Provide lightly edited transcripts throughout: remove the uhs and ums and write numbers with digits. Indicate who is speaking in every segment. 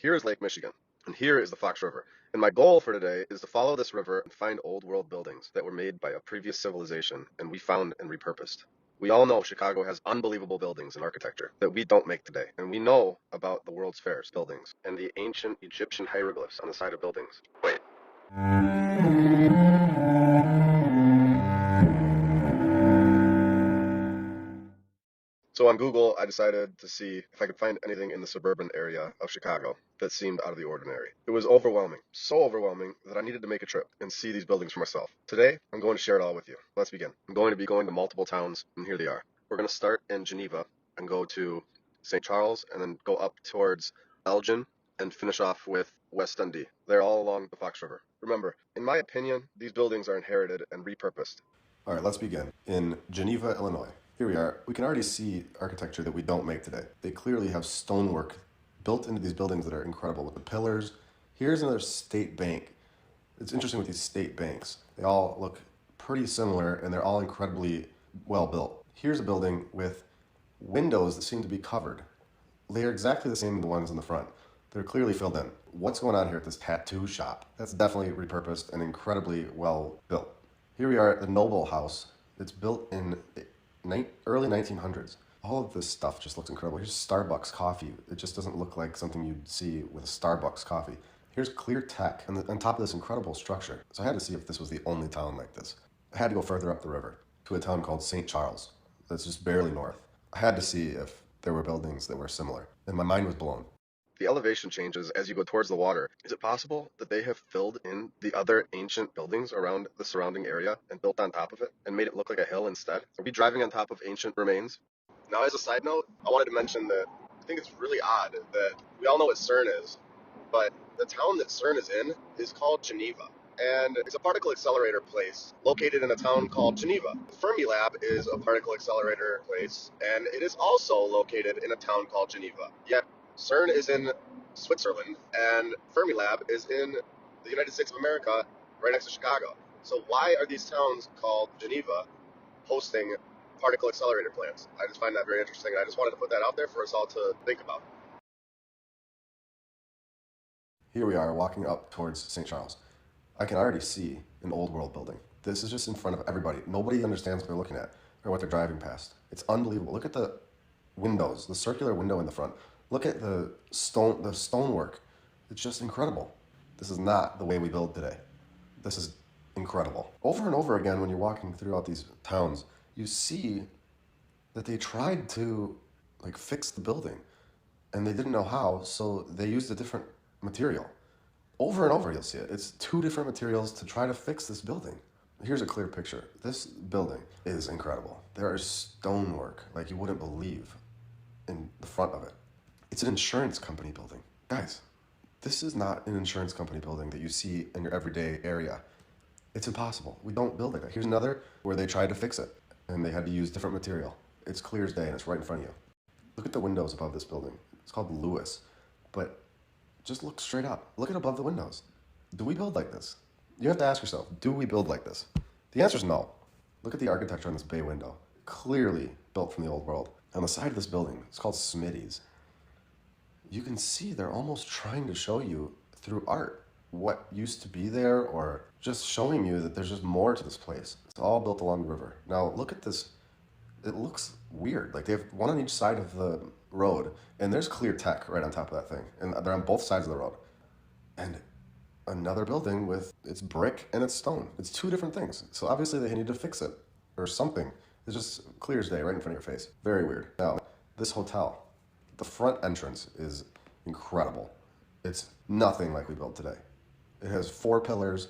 Speaker 1: Here is Lake Michigan, and here is the Fox River. And my goal for today is to follow this river and find old world buildings that were made by a previous civilization and we found and repurposed. We all know Chicago has unbelievable buildings and architecture that we don't make today. And we know about the World's Fairs buildings and the ancient Egyptian hieroglyphs on the side of buildings. Wait. So on Google, I decided to see if I could find anything in the suburban area of Chicago that seemed out of the ordinary. It was overwhelming, so overwhelming that I needed to make a trip and see these buildings for myself. Today, I'm going to share it all with you. Let's begin. I'm going to be going to multiple towns, and here they are. We're going to start in Geneva and go to St. Charles, and then go up towards Elgin and finish off with West Dundee. They're all along the Fox River. Remember, in my opinion, these buildings are inherited and repurposed. All right, let's begin. In Geneva, Illinois. Here we are. We can already see architecture that we don't make today. They clearly have stonework built into these buildings that are incredible with the pillars. Here's another state bank. It's interesting with these state banks. They all look pretty similar and they're all incredibly well built. Here's a building with windows that seem to be covered. They are exactly the same as the ones in the front. They're clearly filled in. What's going on here at this tattoo shop? That's definitely repurposed and incredibly well built. Here we are at the Noble House. It's built in early 1900s. All of this stuff just looks incredible. Here's Starbucks coffee. It just doesn't look like something you'd see with a Starbucks coffee. Here's Clear Tech on top of this incredible structure. So I had to see if this was the only town like this. I had to go further up the river to a town called St. Charles. That's just barely north. I had to see if there were buildings that were similar, and my mind was blown. The elevation changes as you go towards the water. Is it possible that they have filled in the other ancient buildings around the surrounding area and built on top of it and made it look like a hill instead? Are we driving on top of ancient remains? Now, as a side note, I wanted to mention that I think it's really odd that we all know what CERN is, but the town that CERN is in is called Geneva. And it's a particle accelerator place located in a town called Geneva. Fermilab is a particle accelerator place, and it is also located in a town called Geneva. Yet CERN is in Switzerland, and Fermilab is in the United States of America, right next to Chicago. So why are these towns called Geneva hosting particle accelerator plants? I just find that very interesting, and I just wanted to put that out there for us all to think about. Here we are walking up towards St. Charles. I can already see an old world building. This is just in front of everybody. Nobody understands what they're looking at or what they're driving past. It's unbelievable. Look at the windows, the circular window in the front. Look at the stonework. It's just incredible. This is not the way we build today. This is incredible. Over and over again, when you're walking throughout these towns, you see that they tried to fix the building and they didn't know how, so they used a different material. Over and over you'll see it. It's two different materials to try to fix this building. Here's a clear picture. This building is incredible. There is stonework like you wouldn't believe in the front of it. It's an insurance company building. Guys, this is not an insurance company building that you see in your everyday area. It's impossible. We don't build like that. Here's another where they tried to fix it and they had to use different material. It's clear as day and it's right in front of you. Look at the windows above this building. It's called Lewis, but just look straight up. Look at above the windows. Do we build like this? You have to ask yourself, do we build like this? The answer is no. Look at the architecture on this bay window. Clearly built from the old world. On the side of this building, it's called Smitty's. You can see they're almost trying to show you through art what used to be there, or just showing you that there's just more to this place. It's all built along the river. Now look at this. It looks weird. Like they have one on each side of the road, and there's Clear Tech right on top of that thing, and they're on both sides of the road. And another building with it's brick and it's stone. It's two different things. So obviously they need to fix it or something. It's just clear as day right in front of your face. Very weird. Now, this hotel, the front entrance is incredible. It's nothing like we built today. It has 4 pillars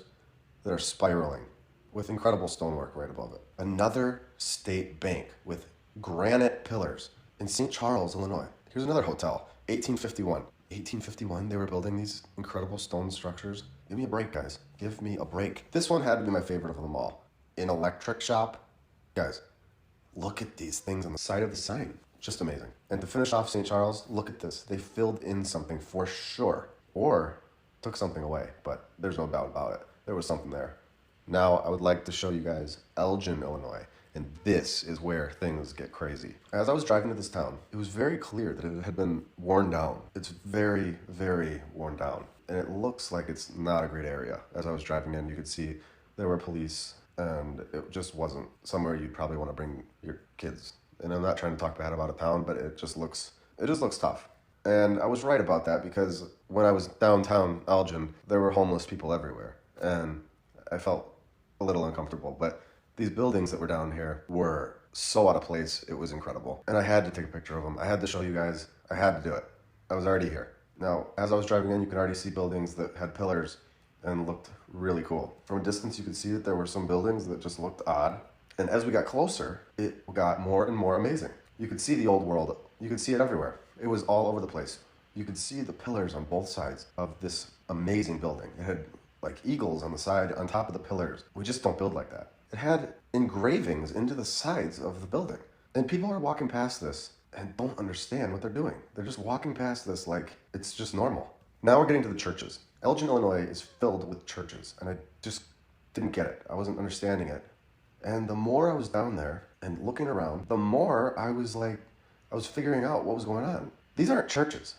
Speaker 1: that are spiraling with incredible stonework right above it. Another state bank with granite pillars in St. Charles, Illinois. Here's another hotel, 1851. 1851, they were building these incredible stone structures. Give me a break, guys. Give me a break. This one had to be my favorite of them all. An electric shop. Guys, look at these things on the side of the sign. Just amazing. And to finish off St. Charles, look at this. They filled in something for sure. Or took something away, but there's no doubt about it. There was something there. Now, I would like to show you guys Elgin, Illinois. And this is where things get crazy. As I was driving to this town, it was very clear that it had been worn down. It's very, very worn down. And it looks like it's not a great area. As I was driving in, you could see there were police, and it just wasn't somewhere you'd probably want to bring your kids. And I'm not trying to talk bad about a town, but it just looks tough. And I was right about that because when I was downtown Elgin, there were homeless people everywhere. And I felt a little uncomfortable. But these buildings that were down here were so out of place, it was incredible. And I had to take a picture of them. I had to show you guys. I had to do it. I was already here. Now, as I was driving in, you could already see buildings that had pillars and looked really cool. From a distance, you could see that there were some buildings that just looked odd. And as we got closer, it got more and more amazing. You could see the old world. You could see it everywhere. It was all over the place. You could see the pillars on both sides of this amazing building. It had like eagles on the side, on top of the pillars. We just don't build like that. It had engravings into the sides of the building. And people are walking past this and don't understand what they're doing. They're just walking past this like it's just normal. Now we're getting to the churches. Elgin, Illinois is filled with churches, and I just didn't get it. I wasn't understanding it. And the more I was down there and looking around, the more I was figuring out what was going on. These aren't churches,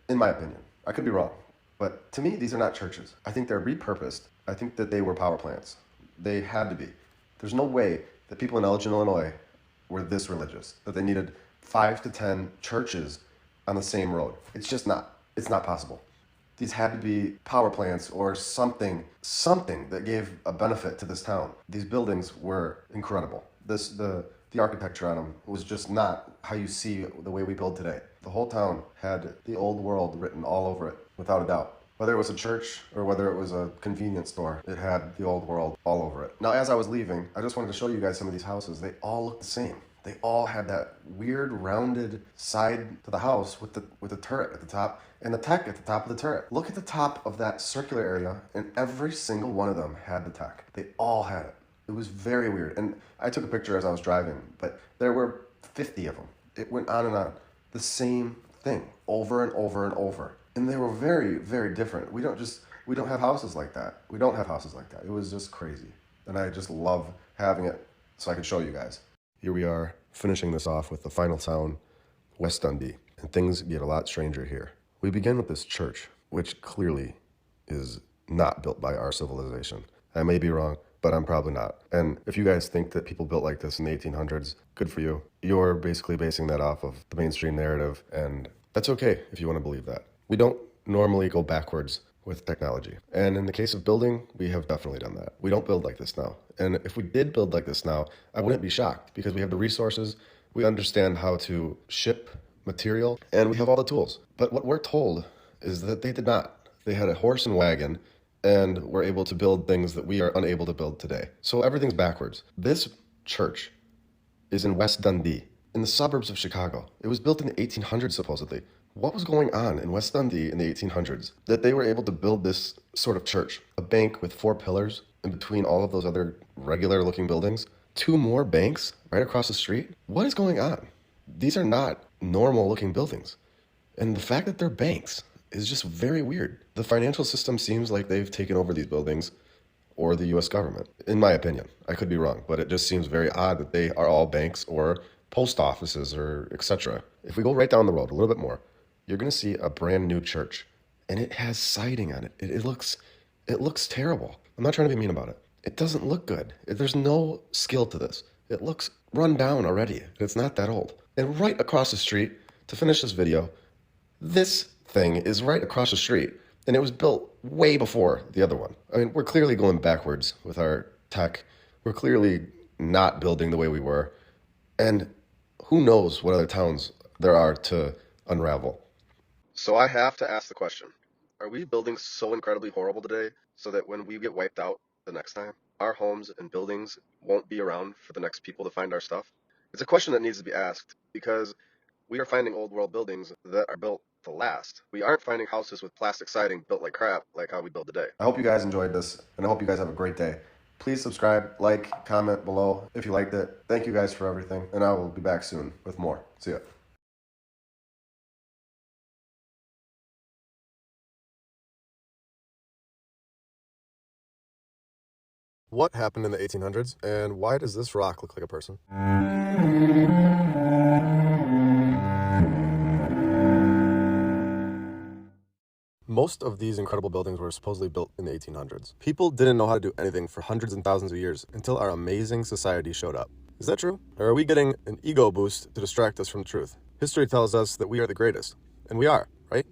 Speaker 1: in my opinion. I could be wrong. But to me, these are not churches. I think they're repurposed. I think that they were power plants. They had to be. There's no way that people in Elgin, Illinois were this religious, that they needed 5 to 10 churches on the same road. It's just not. It's not possible. These had to be power plants or something that gave a benefit to this town. These buildings were incredible. The architecture on them was just not how you see the way we build today. The whole town had the old world written all over it, without a doubt. Whether it was a church or whether it was a convenience store, it had the old world all over it. Now, as I was leaving, I just wanted to show you guys some of these houses. They all look the same. They all had that weird rounded side to the house with the turret at the top and the tech at the top of the turret. Look at the top of that circular area, and every single one of them had the tech. They all had it. It was very weird. And I took a picture as I was driving, but there were 50 of them. It went on and on. The same thing over and over and over. And they were very, very different. We don't have houses like that. We don't have houses like that. It was just crazy. And I just love having it so I could show you guys. Here we are finishing this off with the final town, West Dundee. And things get a lot stranger here. We begin with this church, which clearly is not built by our civilization. I may be wrong, but I'm probably not. And if you guys think that people built like this in the 1800s, good for you. You're basically basing that off of the mainstream narrative, and that's okay if you want to believe that. We don't normally go backwards with technology. And in the case of building, we have definitely done that. We don't build like this now. And if we did build like this now, I wouldn't be shocked because we have the resources, we understand how to ship material, and we have all the tools. But what we're told is that they did not. They had a horse and wagon and were able to build things that we are unable to build today. So everything's backwards. This church is in West Dundee, in the suburbs of Chicago. It was built in the 1800s, supposedly. What was going on in West Dundee in the 1800s that they were able to build this sort of church? A bank with 4 pillars in between all of those other regular-looking buildings? 2 more banks right across the street? What is going on? These are not normal-looking buildings. And the fact that they're banks is just very weird. The financial system seems like they've taken over these buildings, or the U.S. government, in my opinion. I could be wrong, but it just seems very odd that they are all banks or post offices or etc. If we go right down the road a little bit more, you're going to see a brand new church, and it has siding on it. It looks terrible. I'm not trying to be mean about it. It doesn't look good. There's no skill to this. It looks run down already. It's not that old. And right across the street, to finish this video, this thing is right across the street, and it was built way before the other one. I mean, we're clearly going backwards with our tech. We're clearly not building the way we were. And who knows what other towns there are to unravel. So I have to ask the question, are we building so incredibly horrible today so that when we get wiped out the next time, our homes and buildings won't be around for the next people to find our stuff? It's a question that needs to be asked because we are finding old world buildings that are built to last. We aren't finding houses with plastic siding built like crap like how we build today. I hope you guys enjoyed this, and I hope you guys have a great day. Please subscribe, like, comment below if you liked it. Thank you guys for everything, and I will be back soon with more. See ya. What happened in the 1800s, and why does this rock look like a person? Most of these incredible buildings were supposedly built in the 1800s. People didn't know how to do anything for hundreds and thousands of years until our amazing society showed up. Is that true? Or are we getting an ego boost to distract us from the truth? History tells us that we are the greatest. And we are, right?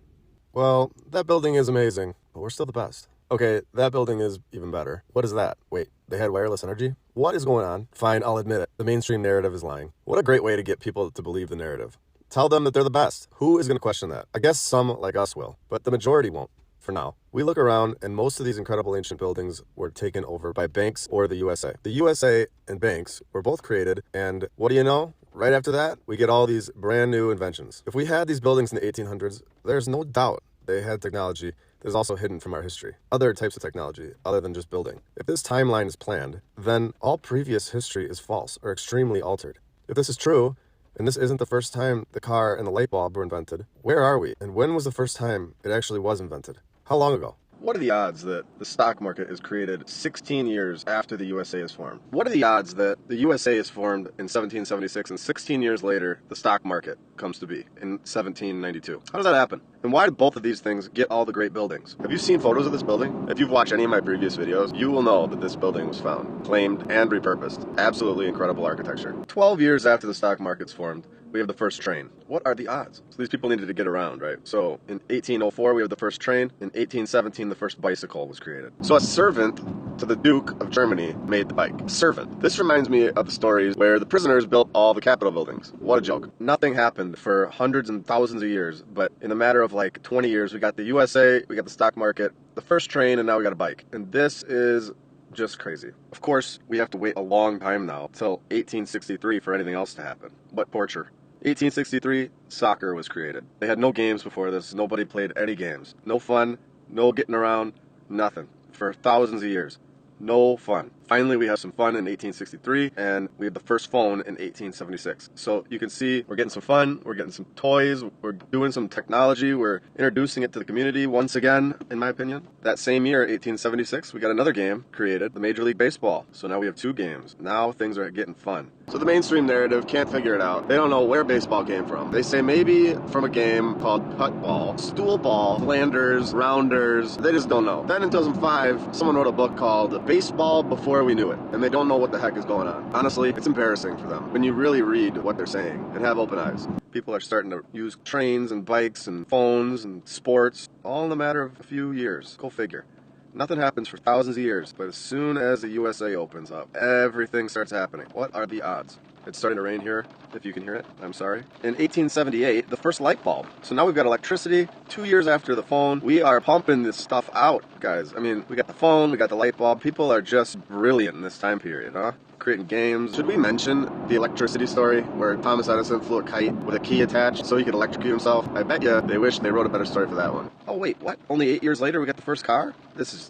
Speaker 1: Well, that building is amazing, but we're still the best. Okay, that building is even better. What is that? Wait, they had wireless energy? What is going on? Fine, I'll admit it. The mainstream narrative is lying. What a great way to get people to believe the narrative. Tell them that they're the best. Who is going to question that? I guess some like us will, but the majority won't. For now. We look around, and most of these incredible ancient buildings were taken over by banks or the USA. The USA and banks were both created, and what do you know? Right after that, we get all these brand new inventions. If we had these buildings in the 1800s, there's no doubt they had technology that is also hidden from our history. Other types of technology, other than just building. If this timeline is planned, then all previous history is false or extremely altered. If this is true, and this isn't the first time the car and the light bulb were invented, where are we? And when was the first time it actually was invented? How long ago? What are the odds that the stock market is created 16 years after the USA is formed? What are the odds that the USA is formed in 1776 and 16 years later the stock market comes to be in 1792? How does that happen? And why did both of these things get all the great buildings? Have you seen photos of this building? If you've watched any of my previous videos, you will know that this building was found, claimed, and repurposed. Absolutely incredible architecture. 12 years after the stock market's formed, we have the first train. What are the odds? So these people needed to get around, right? So in 1804, we have the first train. In 1817, the first bicycle was created. So a servant to the Duke of Germany made the bike. A servant. This reminds me of the stories where the prisoners built all the Capitol buildings. What a joke. Nothing happened for hundreds and thousands of years, but in a matter of like 20 years, we got the USA, we got the stock market, the first train, and now we got a bike. And this is just crazy. Of course, we have to wait a long time now, till 1863 for anything else to happen. What torture. 1863, soccer was created. They had no games before this. Nobody played any games. No fun, no getting around, nothing. For thousands of years. No fun. Finally, we have some fun in 1863, and we have the first phone in 1876. So you can see we're getting some fun, we're getting some toys, we're doing some technology, we're introducing it to the community once again, in my opinion. That same year, 1876, we got another game created, the Major League Baseball. So now we have two games. Now things are getting fun. So the mainstream narrative can't figure it out. They don't know where baseball came from. They say maybe from a game called puttball, stool ball, Flanders, rounders. They just don't know. Then in 2005, someone wrote a book called Baseball Before We Knew It, and they don't know what the heck is going on. Honestly, it's embarrassing for them when you really read what they're saying and have open eyes. People are starting to use trains and bikes and phones and sports, all in a matter of a few years. Go figure. Nothing happens for thousands of years, but as soon as the USA opens up, everything starts happening. What are the odds? It's starting to rain here, if you can hear it. I'm sorry. In 1878, the first light bulb. So now we've got electricity. 2 years after the phone, we are pumping this stuff out, guys. I mean, we got the phone, we got the light bulb. People are just brilliant in this time period, huh? Creating games. Should we mention the electricity story where Thomas Edison flew a kite with a key attached so he could electrocute himself? I bet you they wish they wrote a better story for that one. Oh wait, what? Only 8 years later we got the first car? This is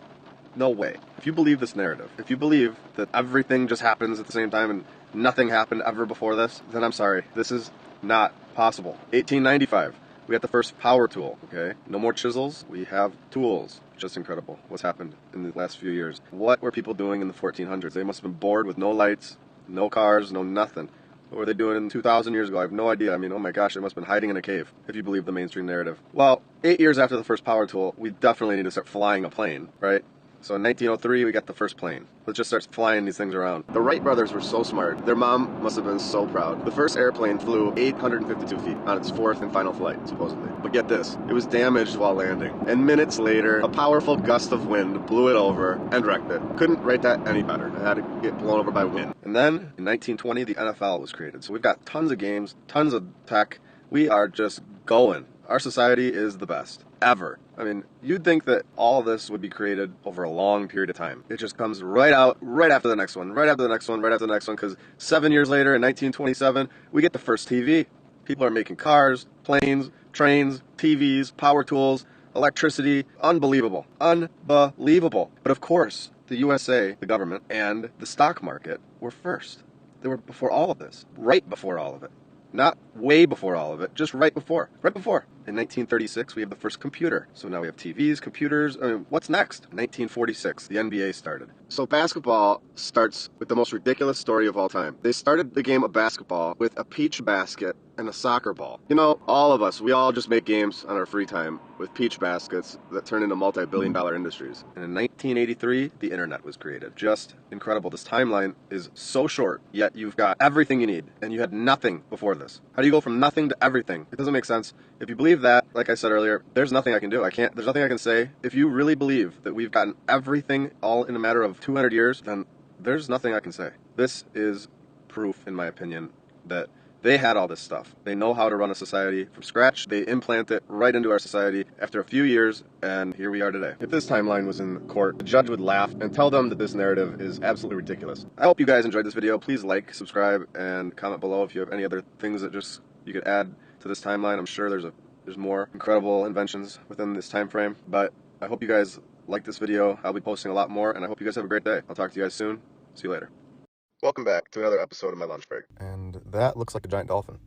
Speaker 1: no way. If you believe this narrative, if you believe that everything just happens at the same time and nothing happened ever before this, then I'm sorry. This is not possible. 1895, we got the first power tool, okay? No more chisels, we have tools. Just incredible what's happened in the last few years. What were people doing in the 1400s? They must have been bored with no lights, no cars, no nothing. What were they doing in 2,000 years ago? I have no idea. I mean, oh my gosh, they must have been hiding in a cave, if you believe the mainstream narrative. Well, 8 years after the first power tool, we definitely need to start flying a plane, right? So in 1903, we got the first plane. Let's just start flying these things around. The Wright brothers were so smart. Their mom must have been so proud. The first airplane flew 852 feet on its fourth and final flight, supposedly. But get this, it was damaged while landing. And minutes later, a powerful gust of wind blew it over and wrecked it. Couldn't write that any better. It had to get blown over by wind. And then, in 1920, the NFL was created. So we've got tons of games, tons of tech. We are just going. Our society is the best. Ever. I mean, you'd think that all of this would be created over a long period of time. It just comes right out, right after the next one, right after the next one, right after the next one, because 7 years later, in 1927, we get the first TV. People are making cars, planes, trains, TVs, power tools, electricity. Unbelievable. Unbelievable. But of course, the USA, the government, and the stock market were first. They were before all of this. Right before all of it. Not way before all of it, just right before. Right before. In 1936, we have the first computer. So now we have TVs, computers. What's next? 1946, the NBA started. So basketball starts with the most ridiculous story of all time. They started the game of basketball with a peach basket and a soccer ball. You know, all of us, we all just make games on our free time with peach baskets that turn into multi-billion-dollar industries. And in 1983, the internet was created. Just incredible. This timeline is so short, yet you've got everything you need, and you had nothing before this. How do you go from nothing to everything? It doesn't make sense. If you believe that, like I said earlier, there's nothing I can do. There's nothing I can say. If you really believe that we've gotten everything all in a matter of 200 years, then there's nothing I can say. This is proof, in my opinion, that they had all this stuff. They know how to run a society from scratch. They implant it right into our society after a few years, and here we are today. If this timeline was in court, the judge would laugh and tell them that this narrative is absolutely ridiculous. I hope you guys enjoyed this video. Please like, subscribe, and comment below if you have any other things that just you could add to this timeline. I'm sure there's more incredible inventions within this time frame, but I hope you guys like this video. I'll be posting a lot more, and I hope you guys have a great day. I'll talk to you guys soon. See you later. Welcome back to another episode of my lunch break. And that looks like a giant dolphin.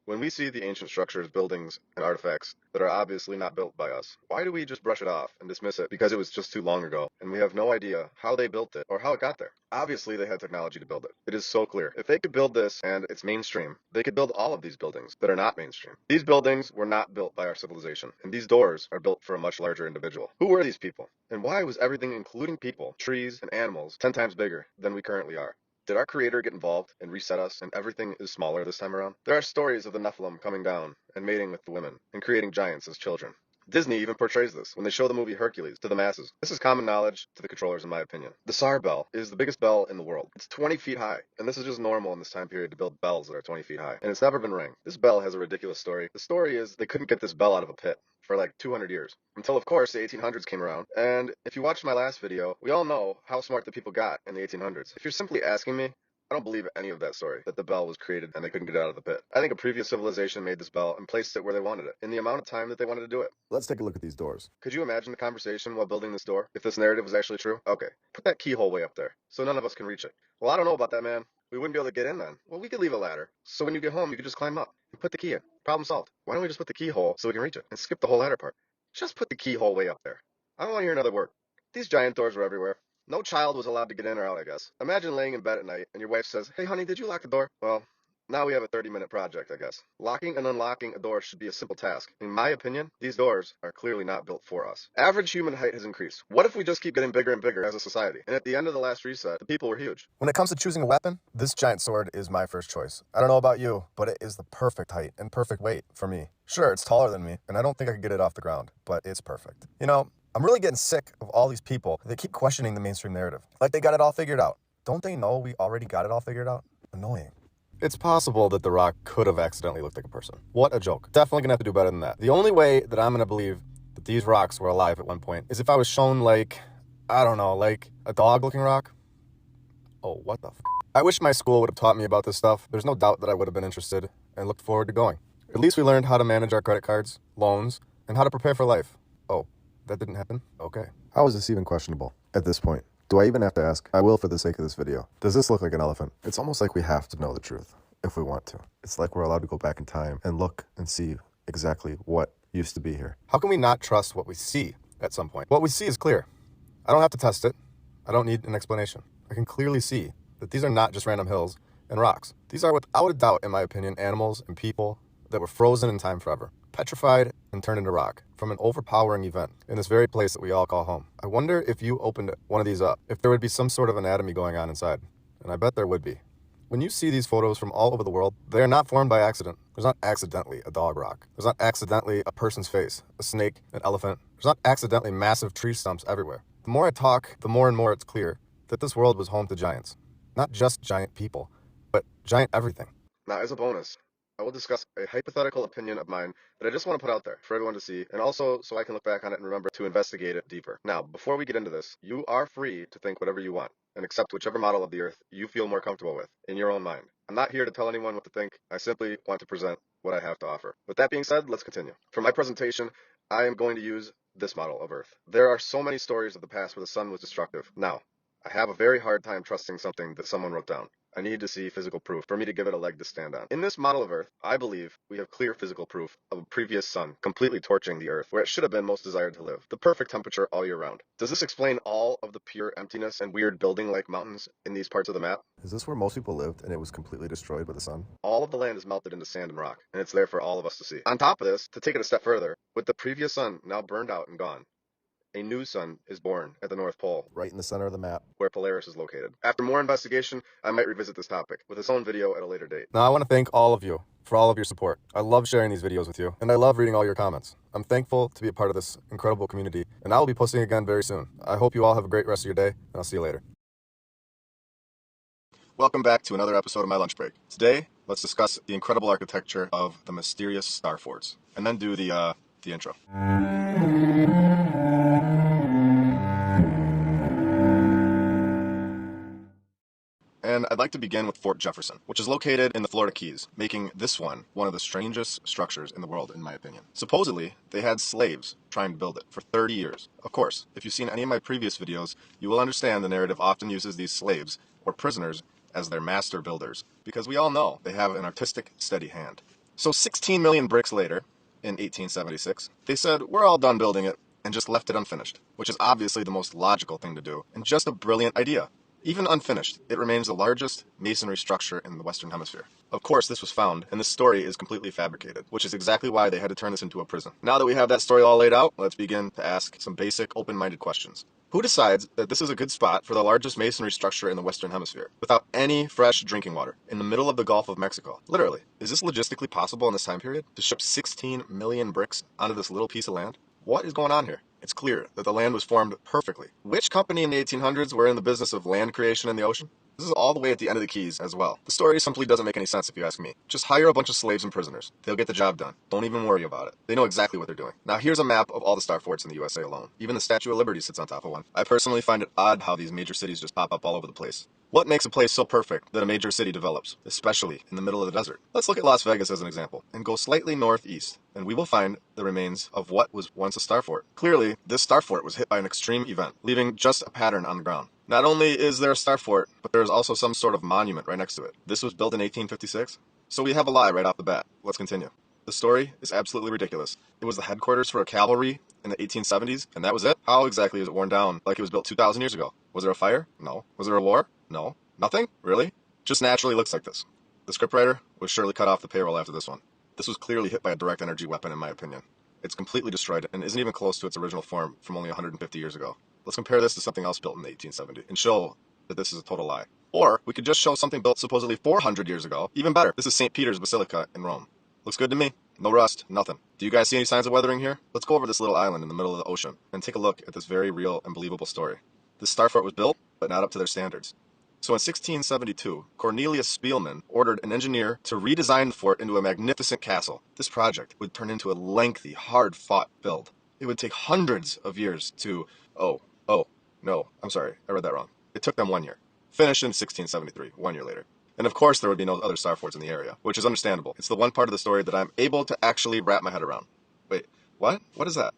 Speaker 1: When we see the ancient structures, buildings, and artifacts that are obviously not built by us, why do we just brush it off and dismiss it because it was just too long ago and we have no idea how they built it or how it got there? Obviously, they had technology to build it. It is so clear. If they could build this and it's mainstream, they could build all of these buildings that are not mainstream. These buildings were not built by our civilization, and these doors are built for a much larger individual. Who were these people? And why was everything, including people, trees, and animals, 10 times bigger than we currently are? Did our creator get involved and reset us and everything is smaller this time around? There are stories of the Nephilim coming down and mating with the women and creating giants as children. Disney even portrays this when they show the movie Hercules to the masses. This is common knowledge to the controllers in my opinion. The Tsar bell is the biggest bell in the world. It's 20 feet high, and this is just normal in this time period to build bells that are 20 feet high. And it's never been rang. This bell has a ridiculous story. The story is they couldn't get this bell out of a pit for like 200 years. Until of course the 1800s came around. And if you watched my last video, we all know how smart the people got in the 1800s. If you're simply asking me, I don't believe any of that story, that the bell was created and they couldn't get it out of the pit. I think a previous civilization made this bell and placed it where they wanted it, in the amount of time that they wanted to do it. Let's take a look at these doors. Could you imagine the conversation while building this door, if this narrative was actually true? Okay, put that keyhole way up there, so none of us can reach it. Well, I don't know about that, man. We wouldn't be able to get in then. Well, we could leave a ladder, so when you get home, you could just climb up and put the key in. Problem solved. Why don't we just put the keyhole so we can reach it, and skip the whole ladder part? Just put the keyhole way up there. I don't want to hear another word. These giant doors were everywhere. No child was allowed to get in or out, I guess. Imagine laying in bed at night and your wife says, "Hey honey, did you lock the door?" Well, now we have a 30-minute project, I guess. Locking and unlocking a door should be a simple task. In my opinion, these doors are clearly not built for us. Average human height has increased. What if we just keep getting bigger and bigger as a society? And at the end of the last reset, the people were huge. When it comes to choosing a weapon, this giant sword is my first choice. I don't know about you, but it is the perfect height and perfect weight for me. Sure, it's taller than me, and I don't think I could get it off the ground, but it's perfect. You know, I'm really getting sick of all these people that keep questioning the mainstream narrative. Like they got it all figured out. Don't they know we already got it all figured out? Annoying. It's possible that The Rock could have accidentally looked like a person. What a joke. Definitely gonna have to do better than that. The only way that I'm gonna believe that these rocks were alive at one point is if I was shown like, I don't know, like a dog-looking rock. Oh, what the f***? I wish my school would have taught me about this stuff. There's no doubt that I would have been interested and looked forward to going. At least we learned how to manage our credit cards, loans, and how to prepare for life. Oh. That didn't happen? Okay. How is this even questionable at this point? Do I even have to ask? I will for the sake of this video. Does this look like an elephant? It's almost like we have to know the truth if we want to. It's like we're allowed to go back in time and look and see exactly what used to be here. How can we not trust what we see at some point? What we see is clear. I don't have to test it. I don't need an explanation. I can clearly see that these are not just random hills and rocks. These are without a doubt, in my opinion, animals and people that were frozen in time forever, petrified and turned into rock from an overpowering event in this very place that we all call home. I wonder if you opened one of these up, if there would be some sort of anatomy going on inside. And I bet there would be. When you see these photos from all over the world, they are not formed by accident. There's not accidentally a dog rock. There's not accidentally a person's face, a snake, an elephant. There's not accidentally massive tree stumps everywhere. The more I talk, the more and more it's clear that this world was home to giants. Not just giant people, but giant everything. Now, as a bonus, I will discuss a hypothetical opinion of mine that I just want to put out there for everyone to see, and also so I can look back on it and remember to investigate it deeper. Now, before we get into this, you are free to think whatever you want and accept whichever model of the Earth you feel more comfortable with in your own mind. I'm not here to tell anyone what to think. I simply want to present what I have to offer. With that being said, let's continue. For my presentation, I am going to use this model of Earth. There are so many stories of the past where the sun was destructive. Now, I have a very hard time trusting something that someone wrote down. I need to see physical proof for me to give it a leg to stand on. In this model of Earth, I believe we have clear physical proof of a previous sun completely torching the Earth where it should have been most desired to live. The perfect temperature all year round. Does this explain all of the pure emptiness and weird building-like mountains in these parts of the map? Is this where most people lived and it was completely destroyed by the sun? All of the land is melted into sand and rock, and it's there for all of us to see. On top of this, to take it a step further, with the previous sun now burned out and gone, a new sun is born at the North Pole, right in the center of the map, where Polaris is located. After more investigation, I might revisit this topic with its own video at a later date. Now, I want to thank all of you for all of your support. I love sharing these videos with you, and I love reading all your comments. I'm thankful to be a part of this incredible community, and I will be posting again very soon. I hope you all have a great rest of your day, and I'll see you later. Welcome back to another episode of My Lunch Break. Today, let's discuss the incredible architecture of the mysterious star forts, and then do the intro. And I'd like to begin with Fort Jefferson, which is located in the Florida Keys, making this one of the strangest structures in the world, in my opinion. Supposedly, they had slaves trying to build it for 30 years. Of course, if you've seen any of my previous videos, you will understand the narrative often uses these slaves, or prisoners, as their master builders, because we all know they have an artistic, steady hand. So 16 million bricks later, in 1876, they said, we're all done building it, and just left it unfinished, which is obviously the most logical thing to do, and just a brilliant idea. Even unfinished, it remains the largest masonry structure in the Western Hemisphere. Of course, this was found, and this story is completely fabricated, which is exactly why they had to turn this into a prison. Now that we have that story all laid out, let's begin to ask some basic, open-minded questions. Who decides that this is a good spot for the largest masonry structure in the Western Hemisphere, without any fresh drinking water, in the middle of the Gulf of Mexico? Literally, is this logistically possible in this time period, to ship 16 million bricks onto this little piece of land? What is going on here? It's clear that the land was formed perfectly. Which company in the 1800s were in the business of land creation in the ocean? This is all the way at the end of the Keys as well. The story simply doesn't make any sense if you ask me. Just hire a bunch of slaves and prisoners. They'll get the job done. Don't even worry about it. They know exactly what they're doing. Now here's a map of all the star forts in the USA alone. Even the Statue of Liberty sits on top of one. I personally find it odd how these major cities just pop up all over the place. What makes a place so perfect that a major city develops, especially in the middle of the desert? Let's look at Las Vegas as an example, and go slightly northeast, and we will find the remains of what was once a star fort. Clearly, this star fort was hit by an extreme event, leaving just a pattern on the ground. Not only is there a star fort, but there is also some sort of monument right next to it. This was built in 1856, so we have a lie right off the bat. Let's continue. The story is absolutely ridiculous. It was the headquarters for a cavalry in the 1870s, and that was it? How exactly is it worn down like it was built 2,000 years ago? Was there a fire? No. Was there a war? No. Nothing? Really? Just naturally looks like this. The scriptwriter was surely cut off the payroll after this one. This was clearly hit by a direct energy weapon, in my opinion. It's completely destroyed and isn't even close to its original form from only 150 years ago. Let's compare this to something else built in the 1870s and show that this is a total lie. Or we could just show something built supposedly 400 years ago. Even better, this is St. Peter's Basilica in Rome. Looks good to me. No rust, nothing. Do you guys see any signs of weathering here? Let's go over this little island in the middle of the ocean and take a look at this very real and believable story. This star fort was built, but not up to their standards. So in 1672, Cornelius Spielmann ordered an engineer to redesign the fort into a magnificent castle. This project would turn into a lengthy, hard-fought build. It would take hundreds of years to... No, I'm sorry, I read that wrong. It took them 1 year. Finished in 1673, 1 year later. And of course there would be no other star forts in the area, which is understandable. It's the one part of the story that I'm able to actually wrap my head around. Wait, what? What is that?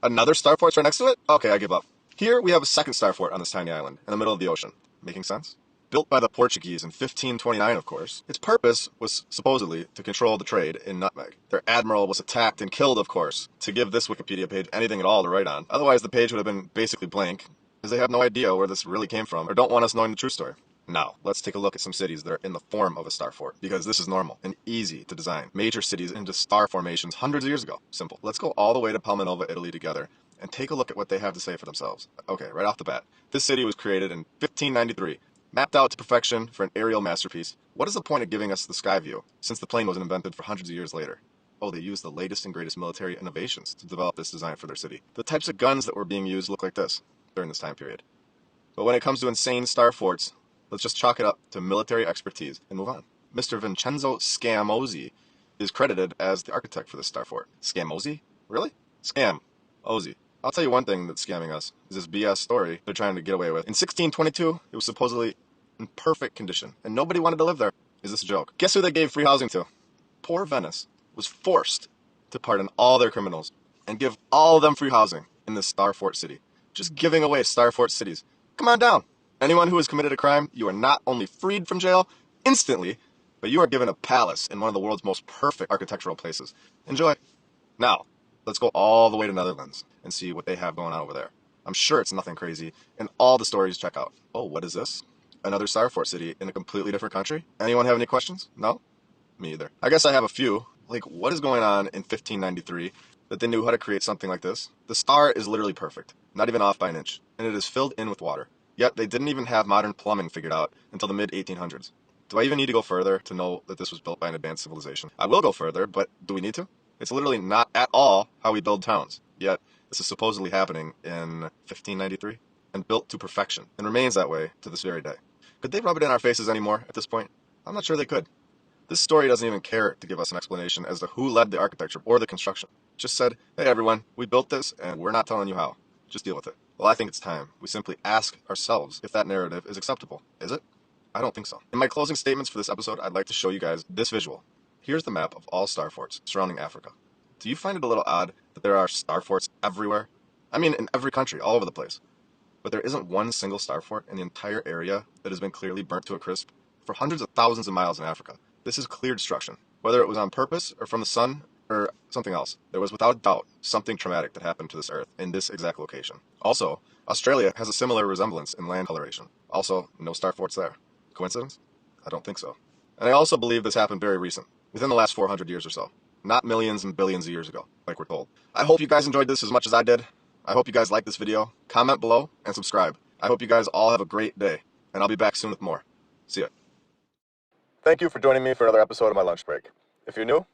Speaker 1: Another star fort's right next to it? Okay, I give up. Here we have a second star fort on this tiny island, in the middle of the ocean. Making sense? Built by the Portuguese in 1529, of course. Its purpose was supposedly to control the trade in nutmeg. Their admiral was attacked and killed, of course, to give this Wikipedia page anything at all to write on. Otherwise, the page would have been basically blank, because they have no idea where this really came from, or don't want us knowing the true story. Now, let's take a look at some cities that are in the form of a star fort, because this is normal and easy to design. Major cities into star formations hundreds of years ago. Simple. Let's go all the way to Palmanova, Italy together, and take a look at what they have to say for themselves. Okay, right off the bat. This city was created in 1593. Mapped out to perfection for an aerial masterpiece. What is the point of giving us the sky view, since the plane wasn't invented for hundreds of years later? Oh, they used the latest and greatest military innovations to develop this design for their city. The types of guns that were being used look like this during this time period. But when it comes to insane star forts, let's just chalk it up to military expertise and move on. Mr. Vincenzo Scamozzi is credited as the architect for this star fort. Scamozzi? Really? Scam-Ozzi. I'll tell you one thing that's scamming us, is this BS story they're trying to get away with. In 1622, it was supposedly in perfect condition, and nobody wanted to live there. Is this a joke? Guess who they gave free housing to? Poor Venice was forced to pardon all their criminals and give all of them free housing in this star fort city. Just giving away star fort cities. Come on down. Anyone who has committed a crime, you are not only freed from jail instantly, but you are given a palace in one of the world's most perfect architectural places. Enjoy. Now, let's go all the way to Netherlands and see what they have going on over there. I'm sure it's nothing crazy, and all the stories check out. Oh, what is this? Another Starfort city in a completely different country? Anyone have any questions? No? Me either. I guess I have a few. Like, what is going on in 1593 that they knew how to create something like this? The star is literally perfect, not even off by an inch, and it is filled in with water. Yet they didn't even have modern plumbing figured out until the mid-1800s. Do I even need to go further to know that this was built by an advanced civilization? I will go further, but do we need to? It's literally not at all how we build towns. Yet, this is supposedly happening in 1593 and built to perfection and remains that way to this very day. Could they rub it in our faces anymore at this point? I'm not sure they could. This story doesn't even care to give us an explanation as to who led the architecture or the construction. It just said, hey everyone, we built this and we're not telling you how. Just deal with it. Well, I think it's time we simply ask ourselves if that narrative is acceptable. Is it? I don't think so. In my closing statements for this episode, I'd like to show you guys this visual. Here's the map of all starforts surrounding Africa. Do you find it a little odd that there are starforts everywhere? I mean, in every country, all over the place. But there isn't one single starfort in the entire area that has been clearly burnt to a crisp for hundreds of thousands of miles in Africa. This is clear destruction. Whether it was on purpose or from the sun or something else, there was without doubt something traumatic that happened to this earth in this exact location. Also, Australia has a similar resemblance in land coloration. Also, no starforts there. Coincidence? I don't think so. And I also believe this happened very recent, within the last 400 years or so. Not millions and billions of years ago, like we're told. I hope you guys enjoyed this as much as I did. I hope you guys liked this video. Comment below and subscribe. I hope you guys all have a great day, and I'll be back soon with more. See ya. Thank you for joining me for another episode of my lunch break. If you're new,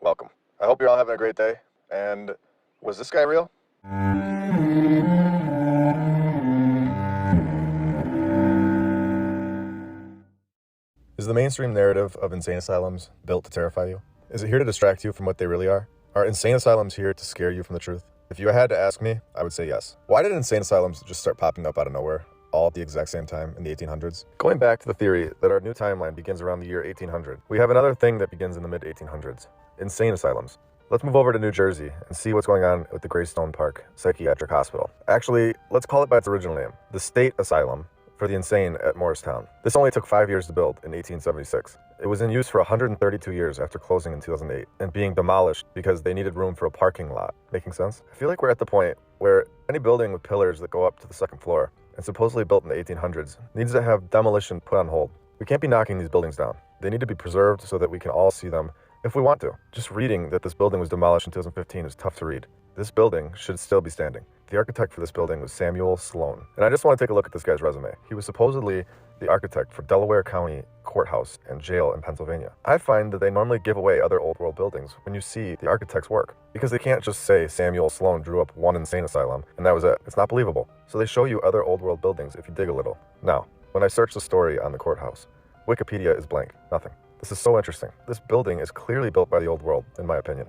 Speaker 1: welcome. I hope you're all having a great day. And was this guy real? Is the mainstream narrative of insane asylums built to terrify you? Is it here to distract you from what they really are? Are insane asylums here to scare you from the truth? If you had to ask me, I would say yes. Why did insane asylums just start popping up out of nowhere, all at the exact same time in the 1800s? Going back to the theory that our new timeline begins around the year 1800, we have another thing that begins in the mid-1800s, insane asylums. Let's move over to New Jersey and see what's going on with the Greystone Park Psychiatric Hospital. Actually, let's call it by its original name, the State Asylum for the Insane at Morristown. This only took 5 years to build in 1876. It was in use for 132 years after closing in 2008 and being demolished because they needed room for a parking lot. Making sense? I feel like we're at the point where any building with pillars that go up to the second floor and supposedly built in the 1800s needs to have demolition put on hold. We can't be knocking these buildings down. They need to be preserved so that we can all see them if we want to. Just reading that this building was demolished in 2015 is tough to read. This building should still be standing. The architect for this building was Samuel Sloan. And I just want to take a look at this guy's resume. He was supposedly the architect for Delaware County Courthouse and Jail in Pennsylvania. I find that they normally give away other old world buildings when you see the architect's work, because they can't just say Samuel Sloan drew up one insane asylum and that was it. It's not believable. So they show you other old world buildings if you dig a little. Now, when I search the story on the courthouse, Wikipedia is blank, nothing. This is so interesting. This building is clearly built by the old world, in my opinion.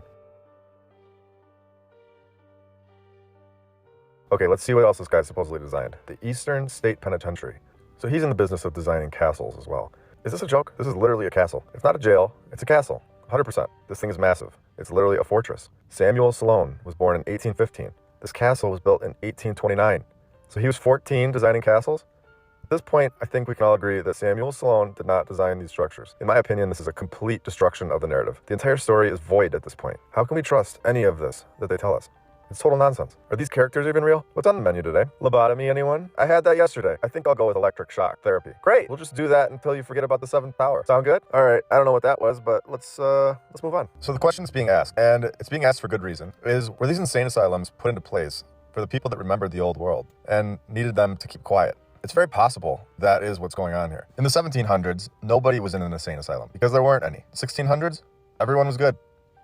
Speaker 1: Okay, let's see what else this guy supposedly designed. The Eastern State Penitentiary. So he's in the business of designing castles as well. Is this a joke? This is literally a castle. It's not a jail, it's a castle. 100%. This thing is massive. It's literally a fortress. Samuel Sloan was born in 1815. This castle was built in 1829. So he was 14 designing castles? At this point, I think we can all agree that Samuel Sloan did not design these structures. In my opinion, this is a complete destruction of the narrative. The entire story is void at this point. How can we trust any of this that they tell us? It's total nonsense. Are these characters even real? What's on the menu today? Lobotomy, anyone? I had that yesterday. I think I'll go with electric shock therapy. Great. We'll just do that until you forget about the seventh power. Sound good? All right. I don't know what that was, but let's move on. So the question that's being asked, and it's being asked for good reason, is were these insane asylums put into place for the people that remembered the old world and needed them to keep quiet? It's very possible that is what's going on here. In the 1700s, nobody was in an insane asylum because there weren't any. 1600s, everyone was good.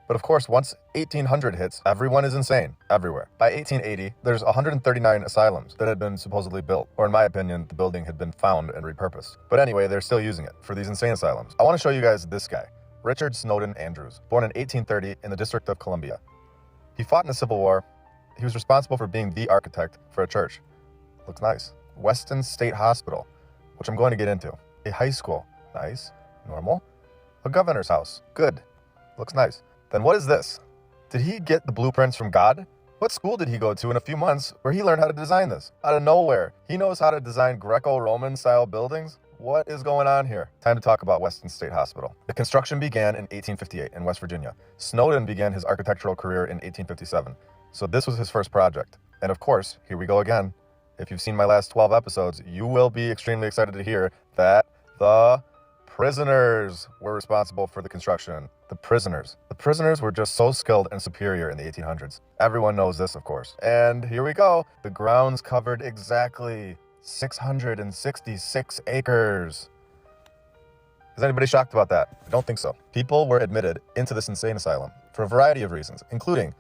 Speaker 1: But of course, once 1800 hits, everyone is insane, everywhere. By 1880, there's 139 asylums that had been supposedly built, or in my opinion, the building had been found and repurposed. But anyway, they're still using it for these insane asylums. I want to show you guys this guy, Richard Snowden Andrews, born in 1830 in the District of Columbia. He fought in the Civil War. He was responsible for being the architect for a church. Looks nice. Weston State Hospital, which I'm going to get into. A high school, nice, normal. A governor's house, good, looks nice. Then what is this? Did he get the blueprints from God?
Speaker 2: What school did he go to in a few months where he learned how to design this? Out of nowhere, he knows how to design Greco-Roman style buildings? What is going on here? Time to talk about Weston State Hospital. The construction began in 1858 in West Virginia. Snowden began his architectural career in 1857. So this was his first project. And of course, here we go again. If you've seen my last 12 episodes, you will be extremely excited to hear that the prisoners were responsible for the construction. The prisoners. The prisoners were just so skilled and superior in the 1800s. Everyone knows this, of course. And here we go. The grounds covered exactly 666 acres. Is anybody shocked about that? I don't think so. People were admitted into this insane asylum for a variety of reasons, including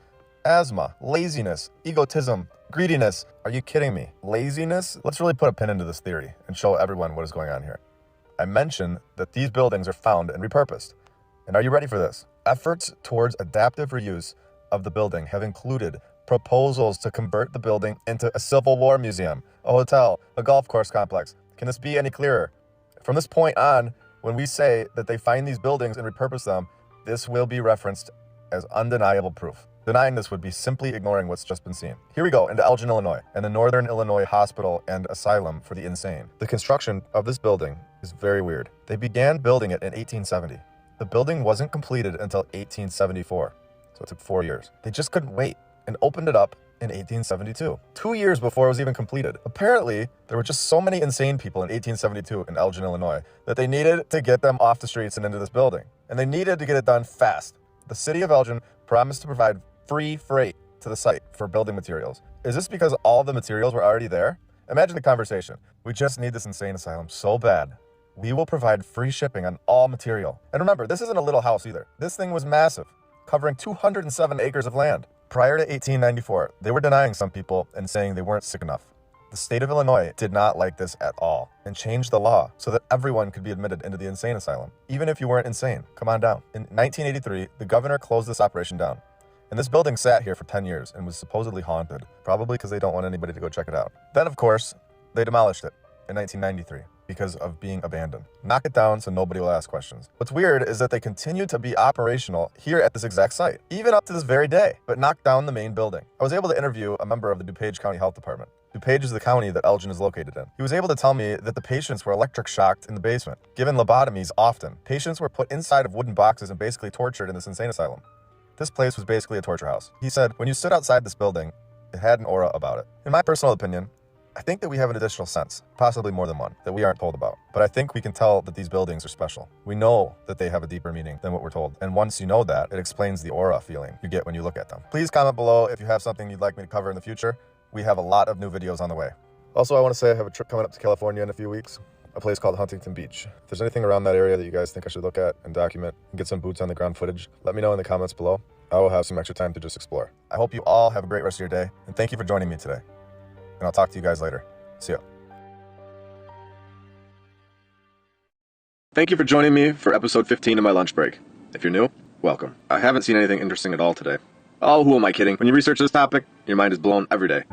Speaker 2: asthma, laziness, egotism, greediness. Are you kidding me? Laziness? Let's really put a pin into this theory and show everyone what is going on here. I mentioned that these buildings are found and repurposed. And are you ready for this? Efforts towards adaptive reuse of the building have included proposals to convert the building into a Civil War museum, a hotel, a golf course complex. Can this be any clearer? From this point on, when we say that they find these buildings and repurpose them, this will be referenced as undeniable proof. Denying this would be simply ignoring what's just been seen. Here we go into Elgin, Illinois, and the Northern Illinois Hospital and Asylum for the Insane. The construction of this building is very weird. They began building it in 1870. The building wasn't completed until 1874, so it took 4 years. They just couldn't wait and opened it up in 1872, 2 years before it was even completed. Apparently, there were just so many insane people in 1872 in Elgin, Illinois, that they needed to get them off the streets and into this building. And they needed to get it done fast. The city of Elgin promised to provide free freight to the site for building materials. Is this because all the materials were already there? Imagine the conversation. We just need this insane asylum so bad. We will provide free shipping on all material. And remember, this isn't a little house either. This thing was massive, covering 207 acres of land. Prior to 1894, they were denying some people and saying they weren't sick enough. The state of Illinois did not like this at all and changed the law so that everyone could be admitted into the insane asylum. Even if you weren't insane, come on down. In 1983, the governor closed this operation down. And this building sat here for 10 years and was supposedly haunted, probably because they don't want anybody to go check it out. Then, of course, they demolished it in 1993 because of being abandoned. Knock it down so nobody will ask questions. What's weird is that they continue to be operational here at this exact site, even up to this very day, but knocked down the main building. I was able to interview a member of the DuPage County Health Department. DuPage is the county that Elgin is located in. He was able to tell me that the patients were electric shocked in the basement. Given lobotomies often, patients were put inside of wooden boxes and basically tortured in this insane asylum. This place was basically a torture house. He said, when you stood outside this building, it had an aura about it. In my personal opinion, I think that we have an additional sense, possibly more than one, that we aren't told about. But I think we can tell that these buildings are special. We know that they have a deeper meaning than what we're told. And once you know that, it explains the aura feeling you get when you look at them. Please comment below if you have something you'd like me to cover in the future. We have a lot of new videos on the way. Also, I want to say I have a trip coming up to California in a few weeks. A place called Huntington Beach. If there's anything around that area that you guys think I should look at and document and get some boots on the ground footage, let me know in the comments below. I will have some extra time to just explore. I hope you all have a great rest of your day, and thank you for joining me today. And I'll talk to you guys later. See ya.
Speaker 3: Thank you for joining me for episode 15 of my lunch break. If you're new, welcome. I haven't seen anything interesting at all today. Oh, who am I kidding? When you research this topic, your mind is blown every day.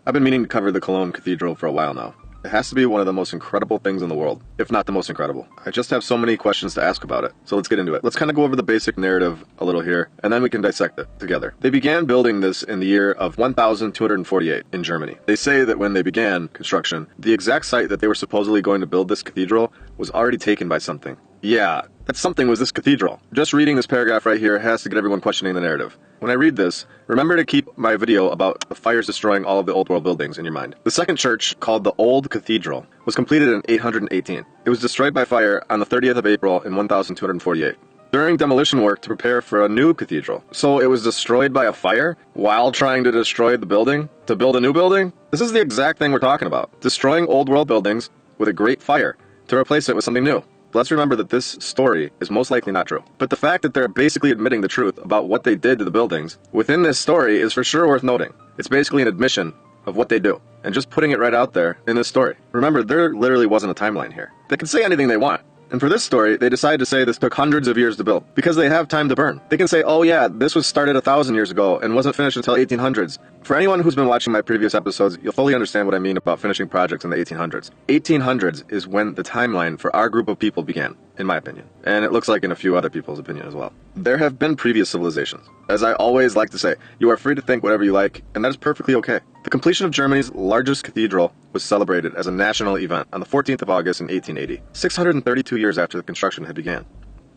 Speaker 3: I've been meaning to cover the Cologne Cathedral for a while now. It has to be one of the most incredible things in the world, if not the most incredible. I just have so many questions to ask about it, so let's get into it. Let's kind of go over the basic narrative a little here, and then we can dissect it together. They began building this in the year of 1248 in Germany. They say that when they began construction, the exact site that they were supposedly going to build this cathedral was already taken by something. Yeah, that something was this cathedral. Just reading this paragraph right here has to get everyone questioning the narrative. When I read this, remember to keep my video about the fires destroying all of the old world buildings in your mind. The second church, called the Old Cathedral, was completed in 818. It was destroyed by fire on the 30th of April in 1248. During demolition work to prepare for a new cathedral. So it was destroyed by a fire while trying to destroy the building to build a new building? This is the exact thing we're talking about. Destroying old world buildings with a great fire to replace it with something new. Let's remember that this story is most likely not true. But the fact that they're basically admitting the truth about what they did to the buildings within this story is for sure worth noting. It's basically an admission of what they do, and just putting it right out there in this story. Remember, there literally wasn't a timeline here. They can say anything they want. And for this story, they decided to say this took hundreds of years to build, because they have time to burn. They can say, oh yeah, this was started 1,000 years ago and wasn't finished until 1800s. For anyone who's been watching my previous episodes, you'll fully understand what I mean about finishing projects in the 1800s. 1800s is when the timeline for our group of people began, in my opinion. And it looks like in a few other people's opinion as well. There have been previous civilizations. As I always like to say, you are free to think whatever you like, and that is perfectly okay. The completion of Germany's largest cathedral was celebrated as a national event on the 14th of August in 1880, 632 years after the construction had began.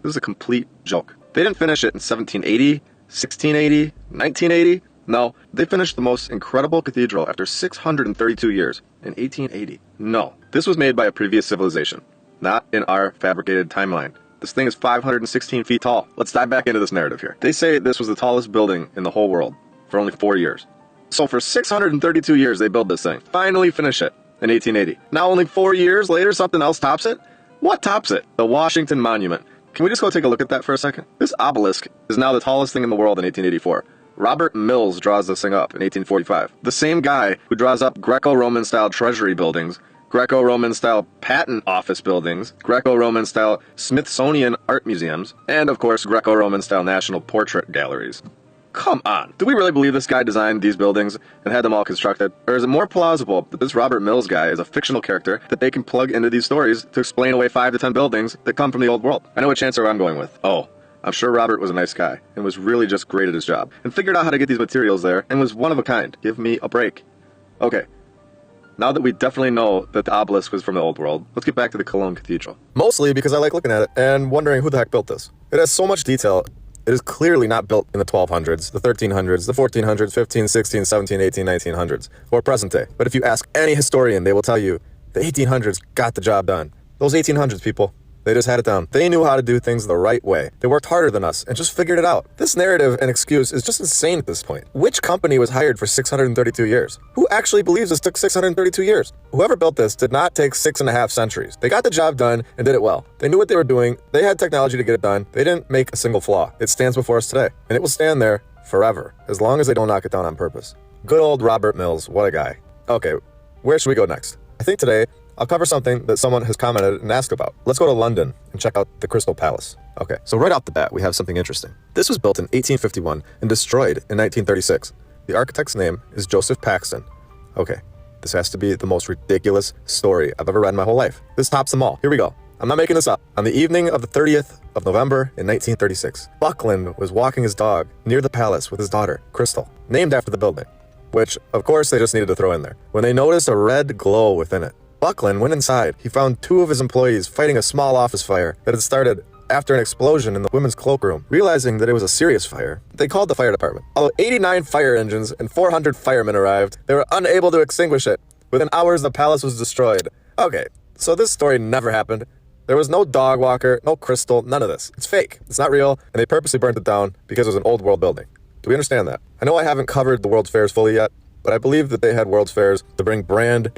Speaker 3: This is a complete joke. They didn't finish it in 1780, 1680, 1980. No, they finished the most incredible cathedral after 632 years in 1880. No, this was made by a previous civilization, not in our fabricated timeline. This thing is 516 feet tall. Let's dive back into this narrative here. They say this was the tallest building in the whole world for only 4 years. So for 632 years they built this thing. Finally finish it in 1880. Now only 4 years later something else tops it? What tops it? The Washington Monument. Can we just go take a look at that for a second? This obelisk is now the tallest thing in the world in 1884. Robert Mills draws this thing up in 1845. The same guy who draws up Greco-Roman style treasury buildings, Greco-Roman style patent office buildings, Greco-Roman style Smithsonian art museums, and of course Greco-Roman style national portrait galleries. Come on, do we really believe this guy designed these buildings and had them all constructed? Or is it more plausible that this Robert Mills guy is a fictional character that they can plug into these stories to explain away 5 to 10 buildings that come from the old world? I know which answer I'm going with. Oh, I'm sure Robert was a nice guy and was really just great at his job and figured out how to get these materials there and was one of a kind. Give me a break. Okay. Now that we definitely know that the obelisk was from the old world, let's get back to the Cologne Cathedral.
Speaker 2: Mostly because I like looking at it and wondering who the heck built this. It has so much detail. It is clearly not built in the 1200s, the 1300s, the 1400s, 15, 16, 17, 18, 1900s, or present day. But if you ask any historian, they will tell you the 1800s got the job done. Those 1800s people, they just had it down. They knew how to do things the right way. They worked harder than us and just figured it out. This narrative and excuse is just insane at this point. Which company was hired for 632 years? Who actually believes this took 632 years? Whoever built this did not take 6.5 centuries. They got the job done and did it well. They knew what they were doing. They had technology to get it done. They didn't make a single flaw. It stands before us today, and it will stand there forever, as long as they don't knock it down on purpose. Good old Robert Mills, what a guy. Okay, where should we go next? I think today I'll cover something that someone has commented and asked about. Let's go to London and check out the Crystal Palace. Okay, so right off the bat, we have something interesting. This was built in 1851 and destroyed in 1936. The architect's name is Joseph Paxton. Okay, this has to be the most ridiculous story I've ever read in my whole life. This tops them all. Here we go. I'm not making this up. On the evening of the 30th of November in 1936, Buckland was walking his dog near the palace with his daughter, Crystal, named after the building, which, of course, they just needed to throw in there, when they noticed a red glow within it. Buckland went inside. He found 2 of his employees fighting a small office fire that had started after an explosion in the women's cloakroom. Realizing that it was a serious fire, they called the fire department. Although 89 fire engines and 400 firemen arrived, they were unable to extinguish it. Within hours, the palace was destroyed. Okay, so this story never happened. There was no dog walker, no crystal, none of this. It's fake. It's not real, and they purposely burnt it down because it was an old world building. Do we understand that? I know I haven't covered the World's Fairs fully yet, but I believe that they had World's Fairs to bring brand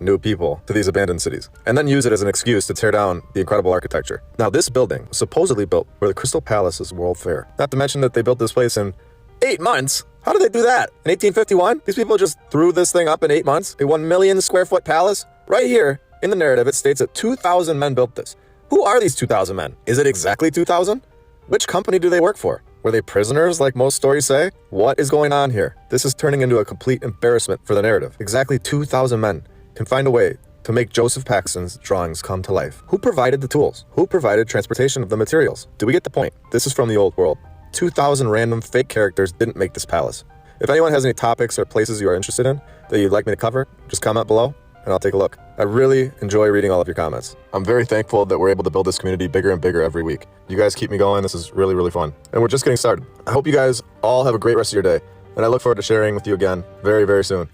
Speaker 2: new people to these abandoned cities, and then use it as an excuse to tear down the incredible architecture. Now, this building was supposedly built for the Crystal Palace's World Fair. Not to mention that they built this place in 8 months. How did they do that? In 1851? These people just threw this thing up in 8 months? A 1 million square foot palace? Right here, in the narrative, it states that 2,000 men built this. Who are these 2,000 men? Is it exactly 2,000? Which company do they work for? Were they prisoners like most stories say? What is going on here? This is turning into a complete embarrassment for the narrative. Exactly 2,000 men can find a way to make Joseph Paxton's drawings come to life. Who provided the tools? Who provided transportation of the materials? Do we get the point? This is from the old world. 2,000 random fake characters didn't make this palace. If anyone has any topics or places you are interested in that you'd like me to cover, just comment below and I'll take a look. I really enjoy reading all of your comments. I'm very thankful that we're able to build this community bigger and bigger every week. You guys keep me going. This is really, really fun. And we're just getting started. I hope you guys all have a great rest of your day. And I look forward to sharing with you again very, very soon.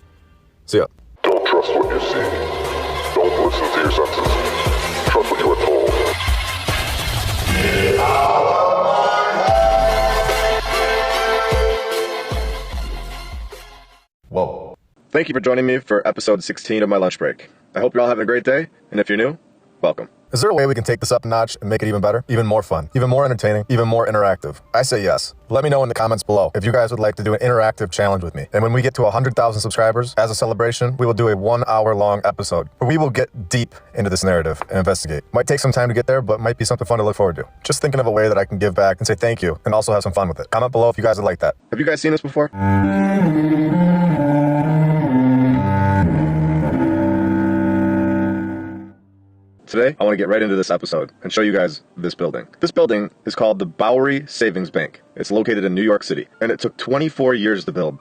Speaker 2: See ya.
Speaker 4: Don't trust what you see. Don't listen to your senses. Trust what you are told.
Speaker 2: Whoa.
Speaker 3: Thank you for joining me for episode 16 of my lunch break. I hope you're all having a great day, and if you're new, welcome.
Speaker 2: Is there a way we can take this up a notch and make it even better, even more fun, even more entertaining, even more interactive? I say yes. Let me know in the comments below if you guys would like to do an interactive challenge with me. And when we get to 100,000 subscribers, as a celebration, we will do a 1 hour long episode where we will get deep into this narrative and investigate. Might take some time to get there, but might be something fun to look forward to. Just thinking of a way that I can give back and say thank you and also have some fun with it. Comment below if you guys would like that.
Speaker 3: Have you guys seen this before? Today, I want to get right into this episode and show you guys this building. This building is called the Bowery Savings Bank. It's located in New York City, and it took 24 years to build.